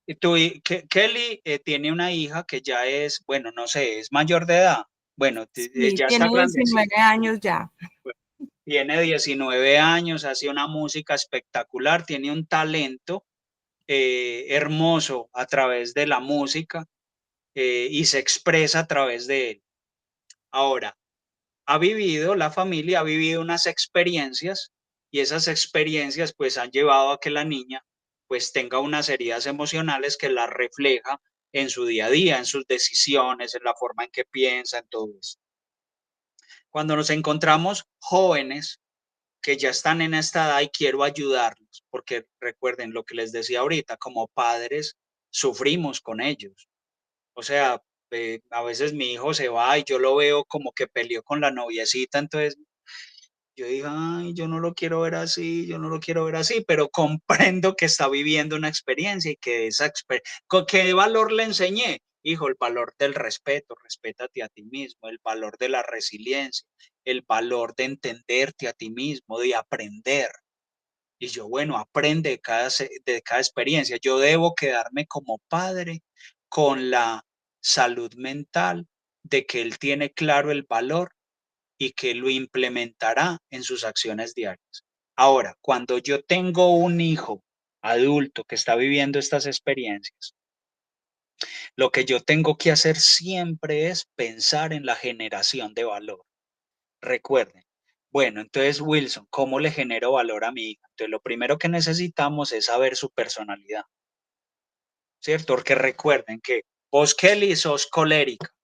Kelly tiene una hija que ya es, bueno, no sé, es mayor de edad. Bueno, Sí, ya está tiene grande. 19 años ya. Tiene 19 años, hace una música espectacular, tiene un talento hermoso a través de la música. y se expresa a través de él. Ahora, la familia ha vivido unas experiencias y esas experiencias pues han llevado a que la niña pues tenga unas heridas emocionales que las refleja en su día a día, en sus decisiones, en la forma en que piensa, en todo eso. Cuando nos encontramos jóvenes que ya están en esta edad y quiero ayudarlos, porque recuerden lo que les decía ahorita, como padres sufrimos con ellos. O sea, a veces mi hijo se va y yo lo veo como que peleó con la noviecita, entonces yo digo, ay, yo no lo quiero ver así, yo no lo quiero ver así, pero comprendo que está viviendo una experiencia y que esa experiencia, ¿qué valor le enseñé? Hijo, el valor del respeto, respétate a ti mismo, el valor de la resiliencia, el valor de entenderte a ti mismo, de aprender. Y yo, bueno, aprende de cada experiencia. Yo debo quedarme como padre con la salud mental de que él tiene claro el valor y que lo implementará en sus acciones diarias. Ahora, cuando yo tengo un hijo adulto que está viviendo estas experiencias, lo que yo tengo que hacer siempre es pensar en la generación de valor. Recuerden, bueno, entonces Wilson, ¿cómo le genero valor a mi hija? Entonces lo primero que necesitamos es saber su personalidad, ¿cierto? Porque recuerden que vos, Kelly, sos colérica.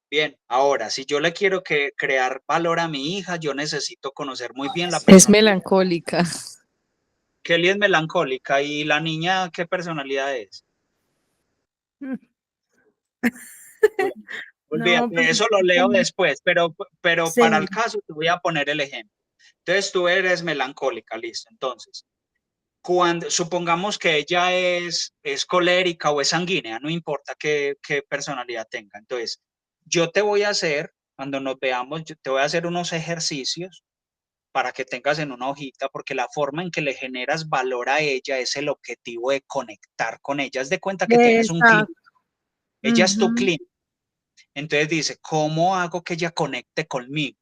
Bien, ahora, si yo le quiero crear valor a mi hija, yo necesito conocer muy bien la Es personalidad. melancólica. Kelly es melancólica y la niña, ¿qué personalidad es? Bueno, No, olvídate, pues, eso lo leo después, pero para sí, el caso te voy a poner el ejemplo. Entonces tú eres melancólica, listo. Entonces, cuando supongamos que ella es colérica o es sanguínea, no importa qué personalidad tenga. Entonces, yo te voy a hacer, cuando nos veamos, yo te voy a hacer unos ejercicios para que tengas en una hojita, porque la forma en que le generas valor a ella es el objetivo de conectar con ella. Haz de cuenta que tienes un cliente, exacto. ella es tu Ujú. cliente. Entonces dice, ¿cómo hago que ella conecte conmigo?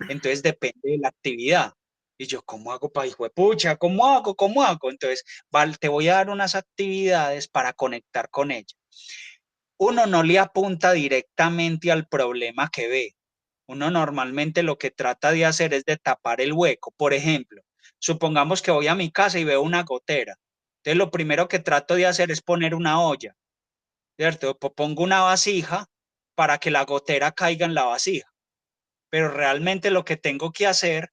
Entonces depende de la actividad. Y yo, ¿cómo hago para hijo de pucha? ¿Cómo hago? ¿Cómo hago? Entonces, vale, te voy a dar unas actividades para conectar con ella. Uno no le apunta directamente al problema que ve. Uno normalmente lo que trata de hacer es de tapar el hueco. Por ejemplo, supongamos que voy a mi casa y veo una gotera. Entonces, lo primero que trato de hacer es poner una olla, ¿cierto? Pongo una vasija para que la gotera caiga en la vasija. Pero realmente lo que tengo que hacer,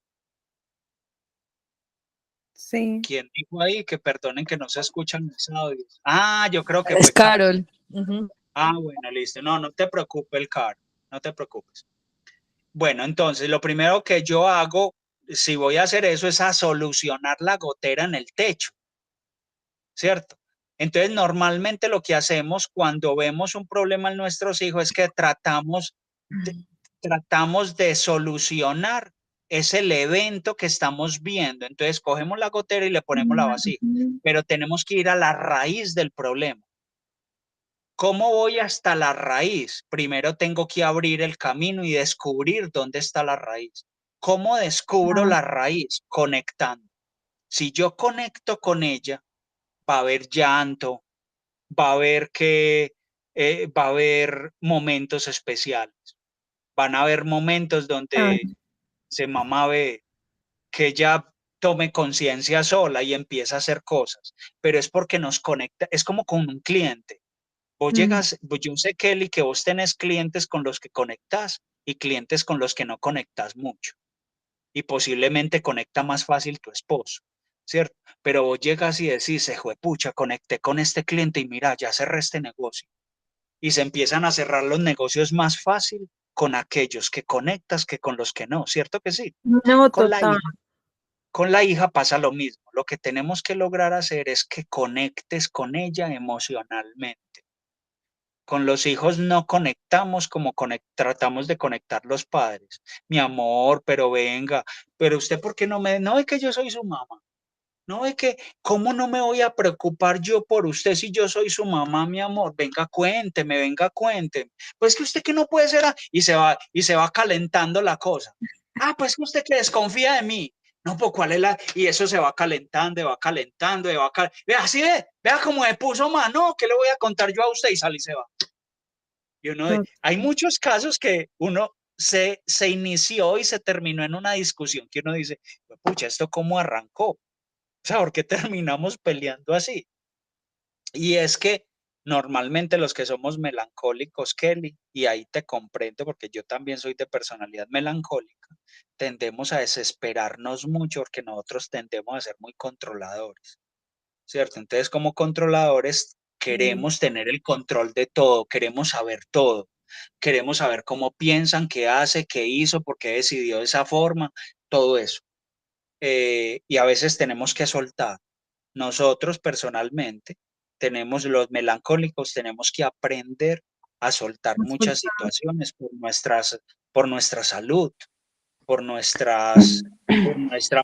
Sí. ¿quién dijo ahí? Que perdonen que no se escuchan mis audios. Ah, yo creo que Es fue Carol. Carol. Ujú. Ah, bueno, listo. No, no te preocupes, Carol. No te preocupes. Bueno, entonces lo primero que yo hago, si voy a hacer eso, es a solucionar la gotera en el techo, ¿cierto? Entonces, normalmente lo que hacemos cuando vemos un problema en nuestros hijos es que tratamos de solucionar ese evento que estamos viendo. Entonces, cogemos la gotera y le ponemos la vasija, Ujú. pero tenemos que ir a la raíz del problema. ¿Cómo voy hasta la raíz? Primero tengo que abrir el camino y descubrir dónde está la raíz. ¿Cómo descubro Ah, la raíz? Conectando. Si yo conecto con ella, va a haber llanto, va a haber momentos especiales. Van a haber momentos ah, donde se mamá ve que ella tome conciencia sola y empieza a hacer cosas, pero es porque nos conecta, es como con un cliente. Vos mm, llegas, yo sé, Kelly, que vos tenés clientes con los que conectás y clientes con los que no conectás mucho. Y posiblemente conecta más fácil tu esposo, ¿cierto? Pero vos llegas y decís, pucha, conecté con este cliente y mira, ya cerré este negocio. Y se empiezan a cerrar los negocios más fácil con aquellos que conectas que con los que no, ¿cierto que sí? no, Con la total. hija, con la hija pasa lo mismo. Lo que tenemos que lograr hacer es que conectes con ella emocionalmente. Con los hijos no conectamos como tratamos de conectar los padres. Mi amor, pero venga, pero usted, ¿por qué no me? No es que yo soy su mamá. No es que, ¿cómo no me voy a preocupar yo por usted si yo soy su mamá, mi amor? Venga, cuénteme. Pues que usted que no puede ser, y se va calentando la cosa. Ah, pues que usted que desconfía de mí. No, pues cuál es la, y eso se va calentando, va calentando, vea, así vea cómo me puso más, no, ¿qué le voy a contar yo a usted? Y sale y se va. Y hay muchos casos que uno se inició y se terminó en una discusión que uno dice, pucha, ¿esto cómo arrancó? O sea, ¿por qué terminamos peleando así? Y es que normalmente los que somos melancólicos, Kelly, y ahí te comprendo porque yo también soy de personalidad melancólica, tendemos a desesperarnos mucho porque nosotros tendemos a ser muy controladores, ¿cierto? Entonces, como controladores, queremos tener el control de todo, queremos saber todo, queremos saber cómo piensan, qué hace, qué hizo, por qué decidió de esa forma, todo eso. Y a veces tenemos que soltar. Nosotros personalmente los melancólicos, tenemos que aprender a soltar muchas situaciones por nuestra salud, por nuestra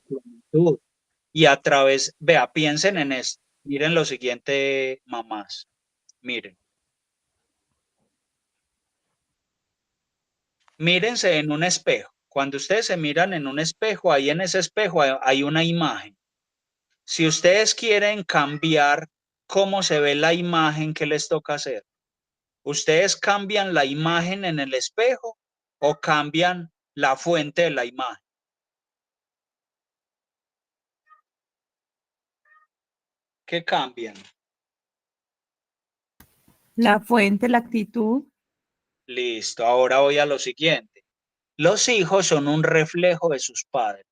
plenitud. Y a través, vea, piensen en esto. Miren lo siguiente, mamás. Miren. Mírense en un espejo. Cuando ustedes se miran en un espejo, ahí en ese espejo hay una imagen. Si ustedes quieren cambiar cómo se ve la imagen, ¿qué les toca hacer? ¿Ustedes cambian la imagen en el espejo o cambian la fuente de la imagen? ¿Qué cambian? La fuente, la actitud. Listo, ahora voy a lo siguiente. Los hijos son un reflejo de sus padres.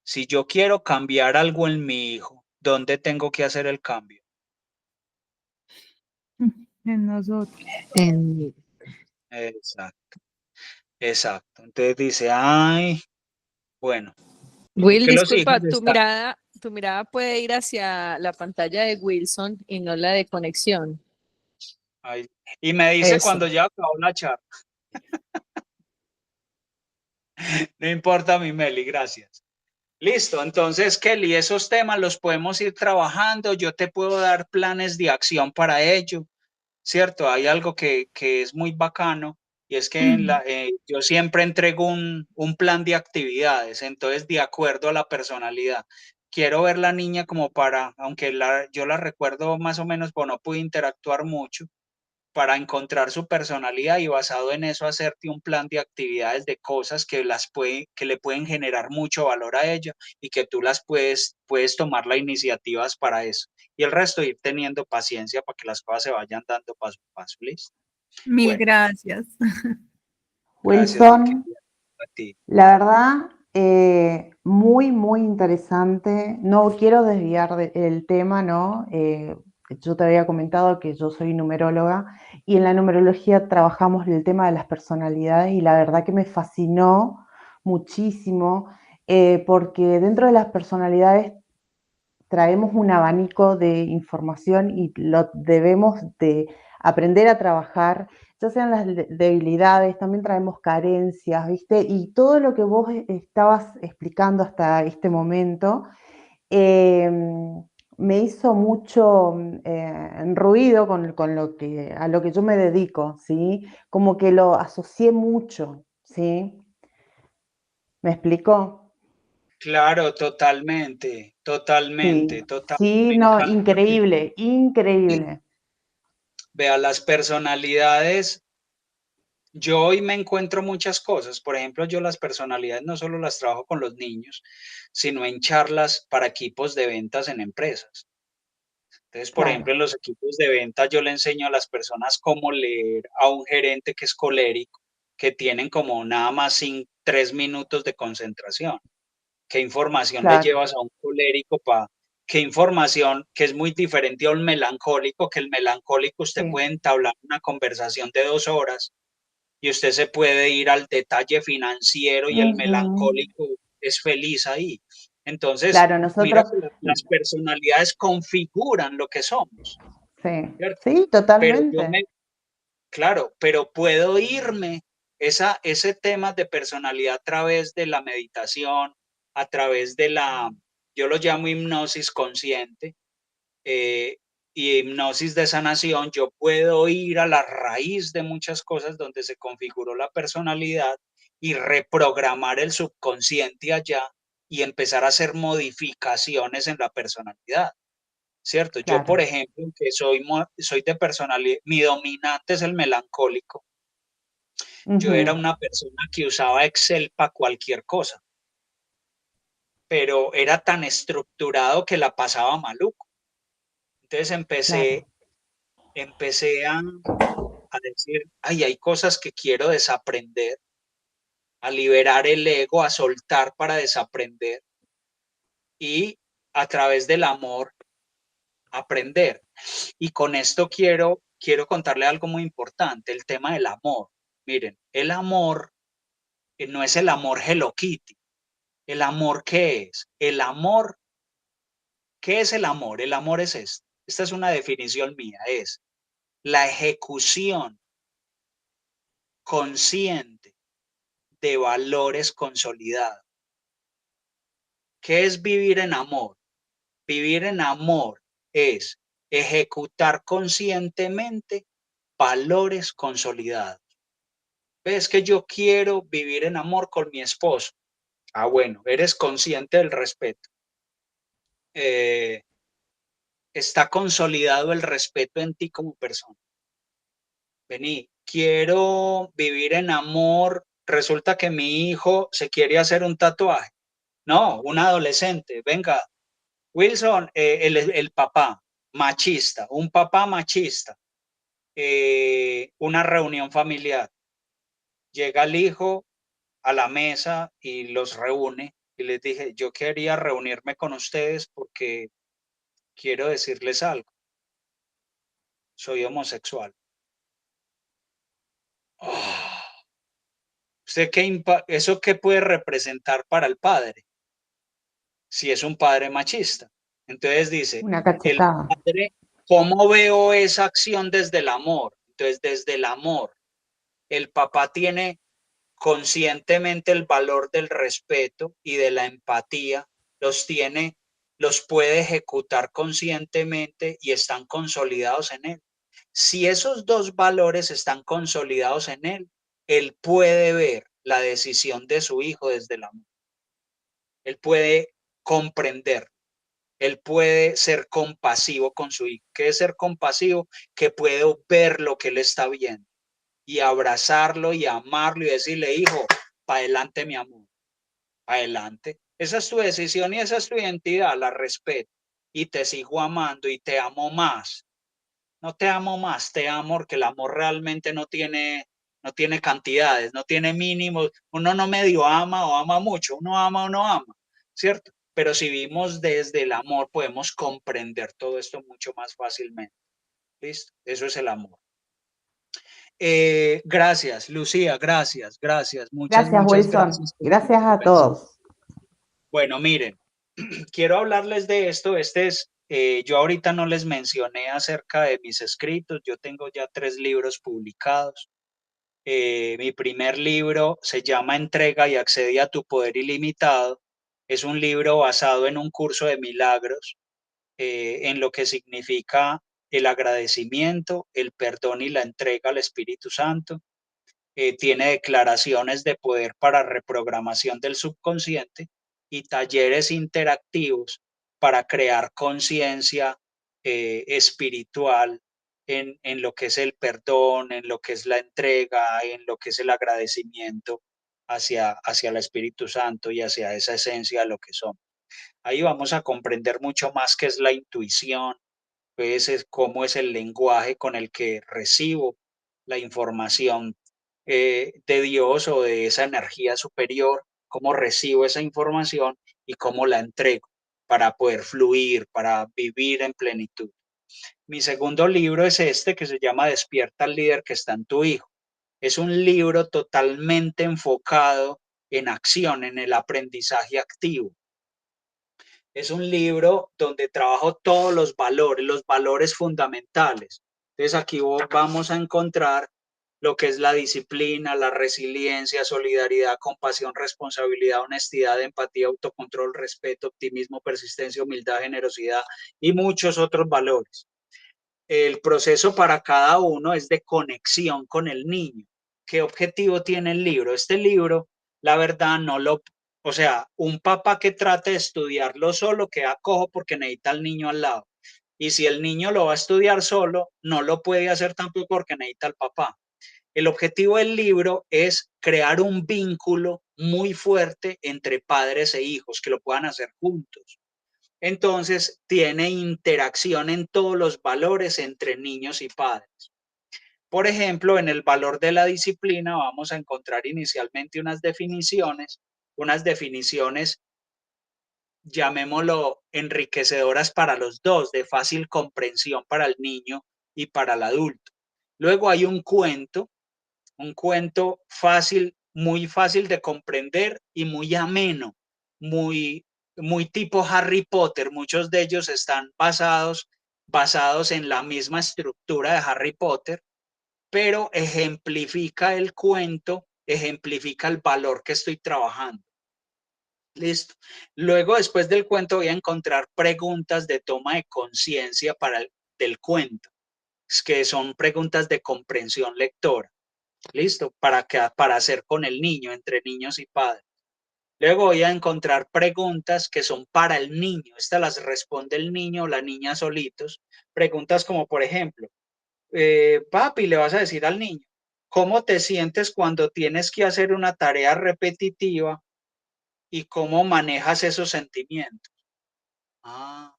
Si yo quiero cambiar algo en mi hijo, ¿dónde tengo que hacer el cambio? En nosotros. Exacto, exacto. Entonces dice, ay, bueno, Will, que los hijos disculpa, están. tu mirada puede ir hacia la pantalla de Wilson y no la de conexión. Ay, y me dice Eso. cuando ya acabó la charla. No importa, mi Meli, gracias. Listo, entonces, Kelly, esos temas los podemos ir trabajando. Yo te puedo dar planes de acción para ello, ¿cierto? Hay algo que es muy bacano y es que yo siempre entrego un plan de actividades, entonces, de acuerdo a la personalidad. Quiero ver la niña como aunque yo la recuerdo más o menos, pero no pude interactuar mucho, para encontrar su personalidad y basado en eso hacerte un plan de actividades de cosas que le pueden generar mucho valor a ella y que tú puedes tomar las iniciativas para eso. Y el resto ir teniendo paciencia para que las cosas se vayan dando paso a paso. ¿Listo? Mil Bueno, gracias. gracias, mi Wilson, querida, a ti. la verdad, muy, muy interesante. No quiero desviar el tema, ¿no? Yo te había comentado que yo soy numeróloga y en la numerología trabajamos el tema de las personalidades y la verdad que me fascinó muchísimo porque dentro de las personalidades traemos un abanico de información y lo debemos de aprender a trabajar, ya sean las debilidades, también traemos carencias, ¿viste? Y todo lo que vos estabas explicando hasta este momento me hizo mucho ruido con a lo que yo me dedico, ¿sí? Como que lo asocié mucho, ¿sí? ¿Me explicó? Claro, totalmente, Sí, totalmente, total. sí, Me no, encanta que increíble, increíble. vea las personalidades. Yo hoy me encuentro muchas cosas. Por ejemplo, yo las personalidades no solo las trabajo con los niños, sino en charlas para equipos de ventas en empresas. Entonces, por ejemplo, Claro, en los equipos de ventas yo le enseño a las personas cómo leer a un gerente que es colérico, que tienen como nada más 3 minutos de concentración. ¿Qué información le claro, llevas a un colérico qué información que es muy diferente a un melancólico, que el melancólico usted sí. puede entablar una conversación de 2 horas y usted se puede ir al detalle financiero y el Ujú. melancólico es feliz ahí. Entonces, Claro, mira nosotros, que las personalidades configuran lo que somos, sí, ¿cierto? sí, Pero totalmente. claro, pero puedo irme ese tema de personalidad a través de la meditación, a través yo lo llamo hipnosis consciente, eh, y hipnosis de sanación, yo puedo ir a la raíz de muchas cosas donde se configuró la personalidad y reprogramar el subconsciente allá y empezar a hacer modificaciones en la personalidad, ¿cierto? Yo, por Claro. ejemplo, que soy de personalidad, mi dominante es el melancólico. Yo era Ujú, una persona que usaba Excel para cualquier cosa, pero era tan estructurado que la pasaba maluco. Entonces claro. empecé a decir, ay, hay cosas que quiero desaprender, a liberar el ego, a soltar para desaprender y a través del amor aprender. Y con esto quiero contarle algo muy importante, el tema del amor. Miren, el amor no es el amor Hello Kitty. ¿El amor qué es? El amor, ¿qué es el amor? El amor es esto. Esta es una definición mía, es la ejecución consciente de valores consolidados. ¿Qué es vivir en amor? Vivir en amor es ejecutar conscientemente valores consolidados. ¿Ves que yo quiero vivir en amor con mi esposo? Ah, bueno, eres consciente del respeto. Está consolidado el respeto en ti como persona. Vení, quiero vivir en amor. Resulta que mi hijo se quiere hacer un tatuaje. No, un adolescente. Venga, Wilson, el papá machista, un papá machista, una reunión familiar. Llega el hijo a la mesa y los reúne y les dije, yo quería reunirme con ustedes porque quiero decirles algo, soy homosexual. Oh, ¿usted eso qué puede representar para el padre si es un padre machista? Entonces dice, Una el cachetada. padre, ¿cómo veo esa acción desde el amor? Entonces, desde el amor, el papá tiene conscientemente el valor del respeto y de la empatía, los puede ejecutar conscientemente y están consolidados en él. Si esos dos valores están consolidados en él puede ver la decisión de su hijo desde el amor. Él puede comprender, él puede ser compasivo con su hijo. ¿Qué es ser compasivo? Que puedo ver lo que él está viendo y abrazarlo y amarlo y decirle, hijo, para adelante mi amor, adelante. Esa es tu decisión y esa es tu identidad, la respeto y te sigo amando y te amo más. No te amo más, te amo porque el amor realmente no tiene cantidades, no tiene mínimos. Uno no medio ama o ama mucho, uno ama o no ama, ¿cierto? Pero si vivimos desde el amor, podemos comprender todo esto mucho más fácilmente. ¿Listo? Eso es el amor. Gracias, Lucía, gracias. Gracias, Muchas Wilson. gracias por su Gracias a intervención. todos. Bueno, miren, quiero hablarles de esto. Yo ahorita no les mencioné acerca de mis escritos. Yo tengo ya 3 libros publicados. Mi primer libro se llama Entrega y accede a tu poder ilimitado. Es un libro basado en un curso de milagros, en lo que significa el agradecimiento, el perdón y la entrega al Espíritu Santo. Tiene declaraciones de poder para reprogramación del subconsciente y talleres interactivos para crear conciencia espiritual en lo que es el perdón, en lo que es la entrega, en lo que es el agradecimiento hacia el Espíritu Santo y hacia esa esencia de lo que somos. Ahí vamos a comprender mucho más qué es la intuición, pues es cómo es el lenguaje con el que recibo la información de Dios o de esa energía superior, cómo recibo esa información y cómo la entrego para poder fluir, para vivir en plenitud. Mi segundo libro es este que se llama Despierta al líder que está en tu hijo. Es un libro totalmente enfocado en acción, en el aprendizaje activo. Es un libro donde trabajo todos los valores fundamentales. Entonces aquí vamos a encontrar lo que es la disciplina, la resiliencia, solidaridad, compasión, responsabilidad, honestidad, empatía, autocontrol, respeto, optimismo, persistencia, humildad, generosidad y muchos otros valores. El proceso para cada uno es de conexión con el niño. ¿Qué objetivo tiene el libro? Este libro, la verdad, o sea, un papá que trate de estudiarlo solo queda cojo porque necesita al niño al lado. Y si el niño lo va a estudiar solo, no lo puede hacer tampoco porque necesita al papá. El objetivo del libro es crear un vínculo muy fuerte entre padres e hijos, que lo puedan hacer juntos. Entonces, tiene interacción en todos los valores entre niños y padres. Por ejemplo, en el valor de la disciplina vamos a encontrar inicialmente unas definiciones, llamémoslo, enriquecedoras para los dos, de fácil comprensión para el niño y para el adulto. Luego hay un cuento fácil, muy fácil de comprender y muy ameno, muy, muy tipo Harry Potter. Muchos de ellos están basados en la misma estructura de Harry Potter, pero ejemplifica el cuento, ejemplifica el valor que estoy trabajando. Listo. Luego, después del cuento, voy a encontrar preguntas de toma de conciencia del cuento, que son preguntas de comprensión lectora. Listo, para hacer con el niño, entre niños y padres. Luego voy a encontrar preguntas que son para el niño. Estas las responde el niño o la niña solitos. Preguntas como, por ejemplo, papi, le vas a decir al niño, ¿cómo te sientes cuando tienes que hacer una tarea repetitiva y cómo manejas esos sentimientos? Ah,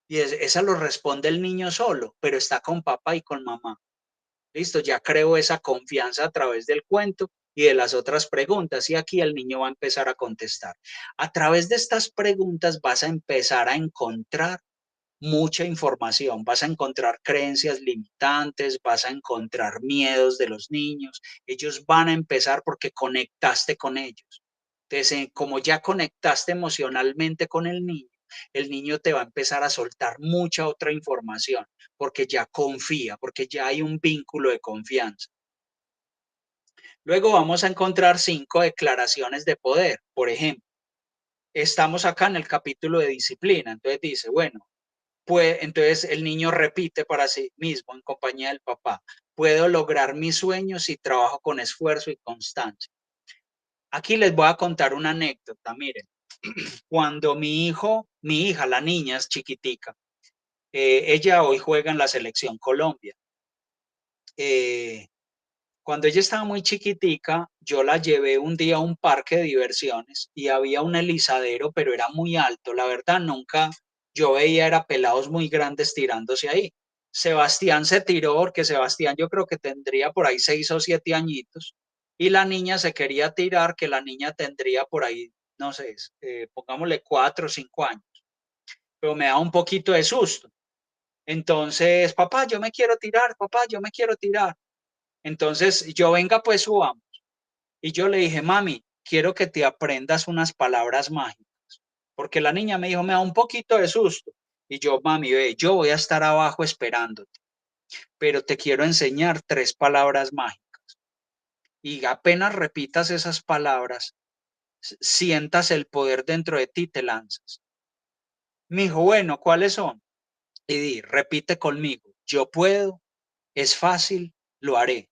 y esa lo responde el niño solo, pero está con papá y con mamá. Listo, ya creo esa confianza a través del cuento y de las otras preguntas, y aquí el niño va a empezar a contestar. A través de estas preguntas vas a empezar a encontrar mucha información, vas a encontrar creencias limitantes, vas a encontrar miedos de los niños, ellos van a empezar porque conectaste con ellos. Entonces, como ya conectaste emocionalmente con el niño te va a empezar a soltar mucha otra información, porque ya confía, porque ya hay un vínculo de confianza. Luego vamos a encontrar 5 declaraciones de poder. Por ejemplo, estamos acá en el capítulo de disciplina, entonces dice, bueno, entonces el niño repite para sí mismo en compañía del papá, puedo lograr mis sueños si trabajo con esfuerzo y constancia. Aquí les voy a contar una anécdota, miren, cuando mi hija, la niña es chiquitica, ella hoy juega en la selección Colombia. Cuando ella estaba muy chiquitica, yo la llevé un día a un parque de diversiones y había un helizadero, pero era muy alto. La verdad, nunca yo veía, era pelados muy grandes tirándose ahí. Sebastián se tiró porque Sebastián yo creo que tendría por ahí 6 o 7 añitos y la niña se quería tirar, que la niña tendría por ahí, no sé, pongámosle 4 o 5 años, pero me da un poquito de susto. Entonces, papá, yo me quiero tirar, papá, yo me quiero tirar. Entonces, yo venga, pues subamos. Y yo le dije, mami, quiero que te aprendas unas palabras mágicas. Porque la niña me dijo, me da un poquito de susto. Y yo, mami, ve, yo voy a estar abajo esperándote, pero te quiero enseñar 3 palabras mágicas. Y apenas repitas esas palabras, sientas el poder dentro de ti, te lanzas. Me dijo, bueno, ¿cuáles son? Y repite conmigo, yo puedo, es fácil, lo haré.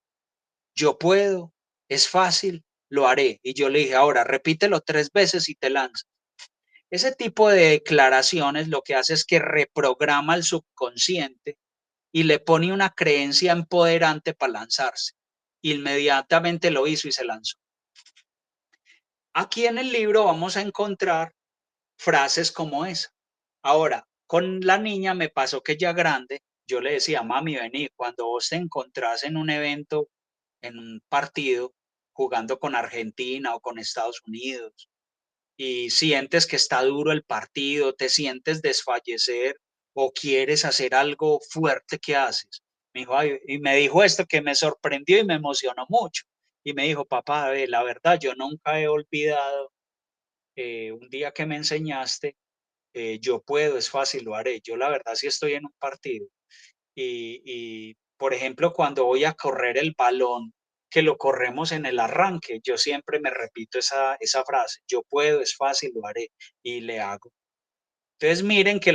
Yo puedo, es fácil, lo haré. Y yo le dije, ahora repítelo 3 veces y te lanzas. Ese tipo de declaraciones lo que hace es que reprograma el subconsciente y le pone una creencia empoderante para lanzarse. Inmediatamente lo hizo y se lanzó. Aquí en el libro vamos a encontrar frases como esa. Ahora, con la niña me pasó que ya grande, yo le decía, mami, vení, cuando vos te encontrás en un evento, en un partido, jugando con Argentina o con Estados Unidos, y sientes que está duro el partido, te sientes desfallecer o quieres hacer algo fuerte, ¿qué haces? Me dijo, y me dijo esto que me sorprendió y me emocionó mucho. Y me dijo, papá, la verdad, yo nunca he olvidado un día que me enseñaste, yo puedo, es fácil, lo haré. Yo la verdad sí estoy en un partido. Por ejemplo, cuando voy a correr el balón, que lo corremos en el arranque, yo siempre me repito esa frase, yo puedo, es fácil, lo haré, y le hago. Entonces miren que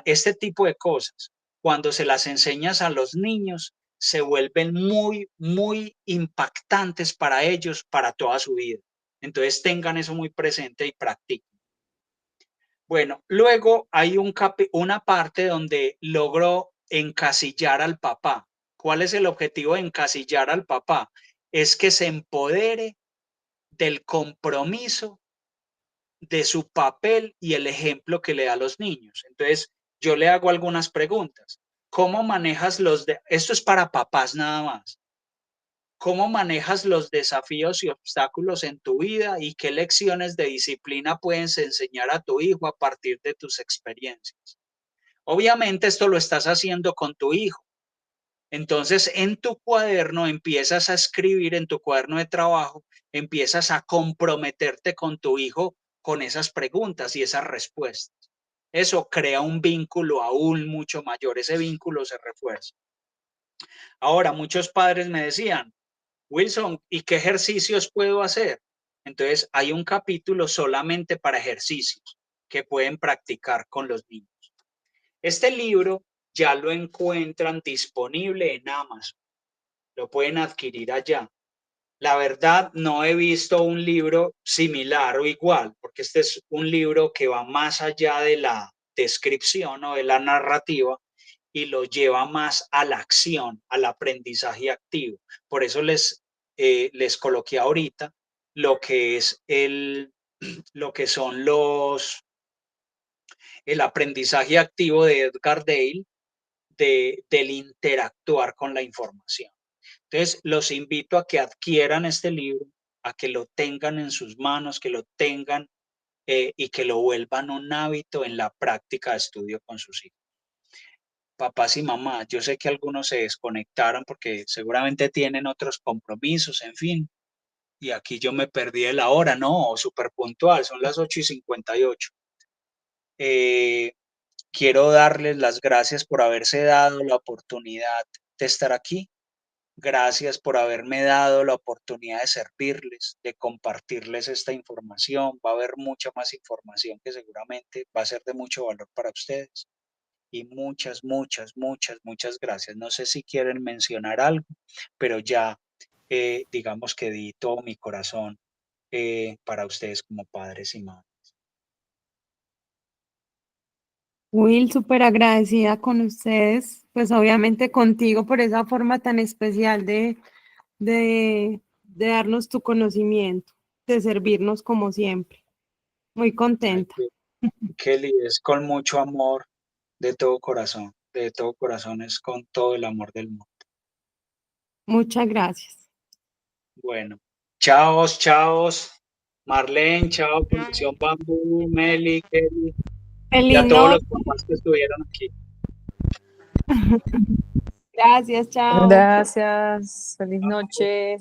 este tipo de cosas, cuando se las enseñas a los niños, se vuelven muy, muy impactantes para ellos, para toda su vida. Entonces tengan eso muy presente y practiquen. Bueno, luego hay una parte donde logro encasillar al papá. ¿Cuál es el objetivo de encasillar al papá? Es que se empodere del compromiso de su papel y el ejemplo que le da a los niños. Entonces, yo le hago algunas preguntas. ¿Cómo manejas esto es para papás nada más. ¿Cómo manejas los desafíos y obstáculos en tu vida y qué lecciones de disciplina puedes enseñar a tu hijo a partir de tus experiencias? Obviamente esto lo estás haciendo con tu hijo. Entonces, en tu cuaderno empiezas a escribir, en tu cuaderno de trabajo, empiezas a comprometerte con tu hijo con esas preguntas y esas respuestas. Eso crea un vínculo aún mucho mayor, ese vínculo se refuerza. Ahora, muchos padres me decían, Wilson, ¿y qué ejercicios puedo hacer? Entonces, hay un capítulo solamente para ejercicios que pueden practicar con los niños. Este libro ya lo encuentran disponible en Amazon. Lo pueden adquirir allá. La verdad, no he visto un libro similar o igual, porque este es un libro que va más allá de la descripción o de la narrativa y lo lleva más a la acción, al aprendizaje activo. Por eso les coloqué ahorita lo que es lo que son el aprendizaje activo de Edgar Dale, del interactuar con la información. Entonces, los invito a que adquieran este libro, a que lo tengan en sus manos, que lo tengan y que lo vuelvan un hábito en la práctica de estudio con sus hijos. Papás y mamás, yo sé que algunos se desconectaron porque seguramente tienen otros compromisos, en fin, y aquí yo me perdí de la hora, no, súper puntual, son las 8:58. Quiero darles las gracias por haberse dado la oportunidad de estar aquí. Gracias por haberme dado la oportunidad de servirles, de compartirles esta información. Va a haber mucha más información que seguramente va a ser de mucho valor para ustedes. Y muchas, muchas, muchas, muchas gracias. No sé si quieren mencionar algo, pero ya digamos que di todo mi corazón para ustedes como padres y madres. Will, súper agradecida con ustedes, pues obviamente contigo por esa forma tan especial de darnos tu conocimiento, de servirnos como siempre. Muy contenta. Kelly, es con mucho amor de todo corazón es con todo el amor del mundo. Muchas gracias. Bueno, chaos, chaos. Marlene, chao, Fundación Bambú, Meli, Kelly, y Feliz a todos los noche. papás que estuvieron aquí. Gracias, chao. Gracias. Feliz noche.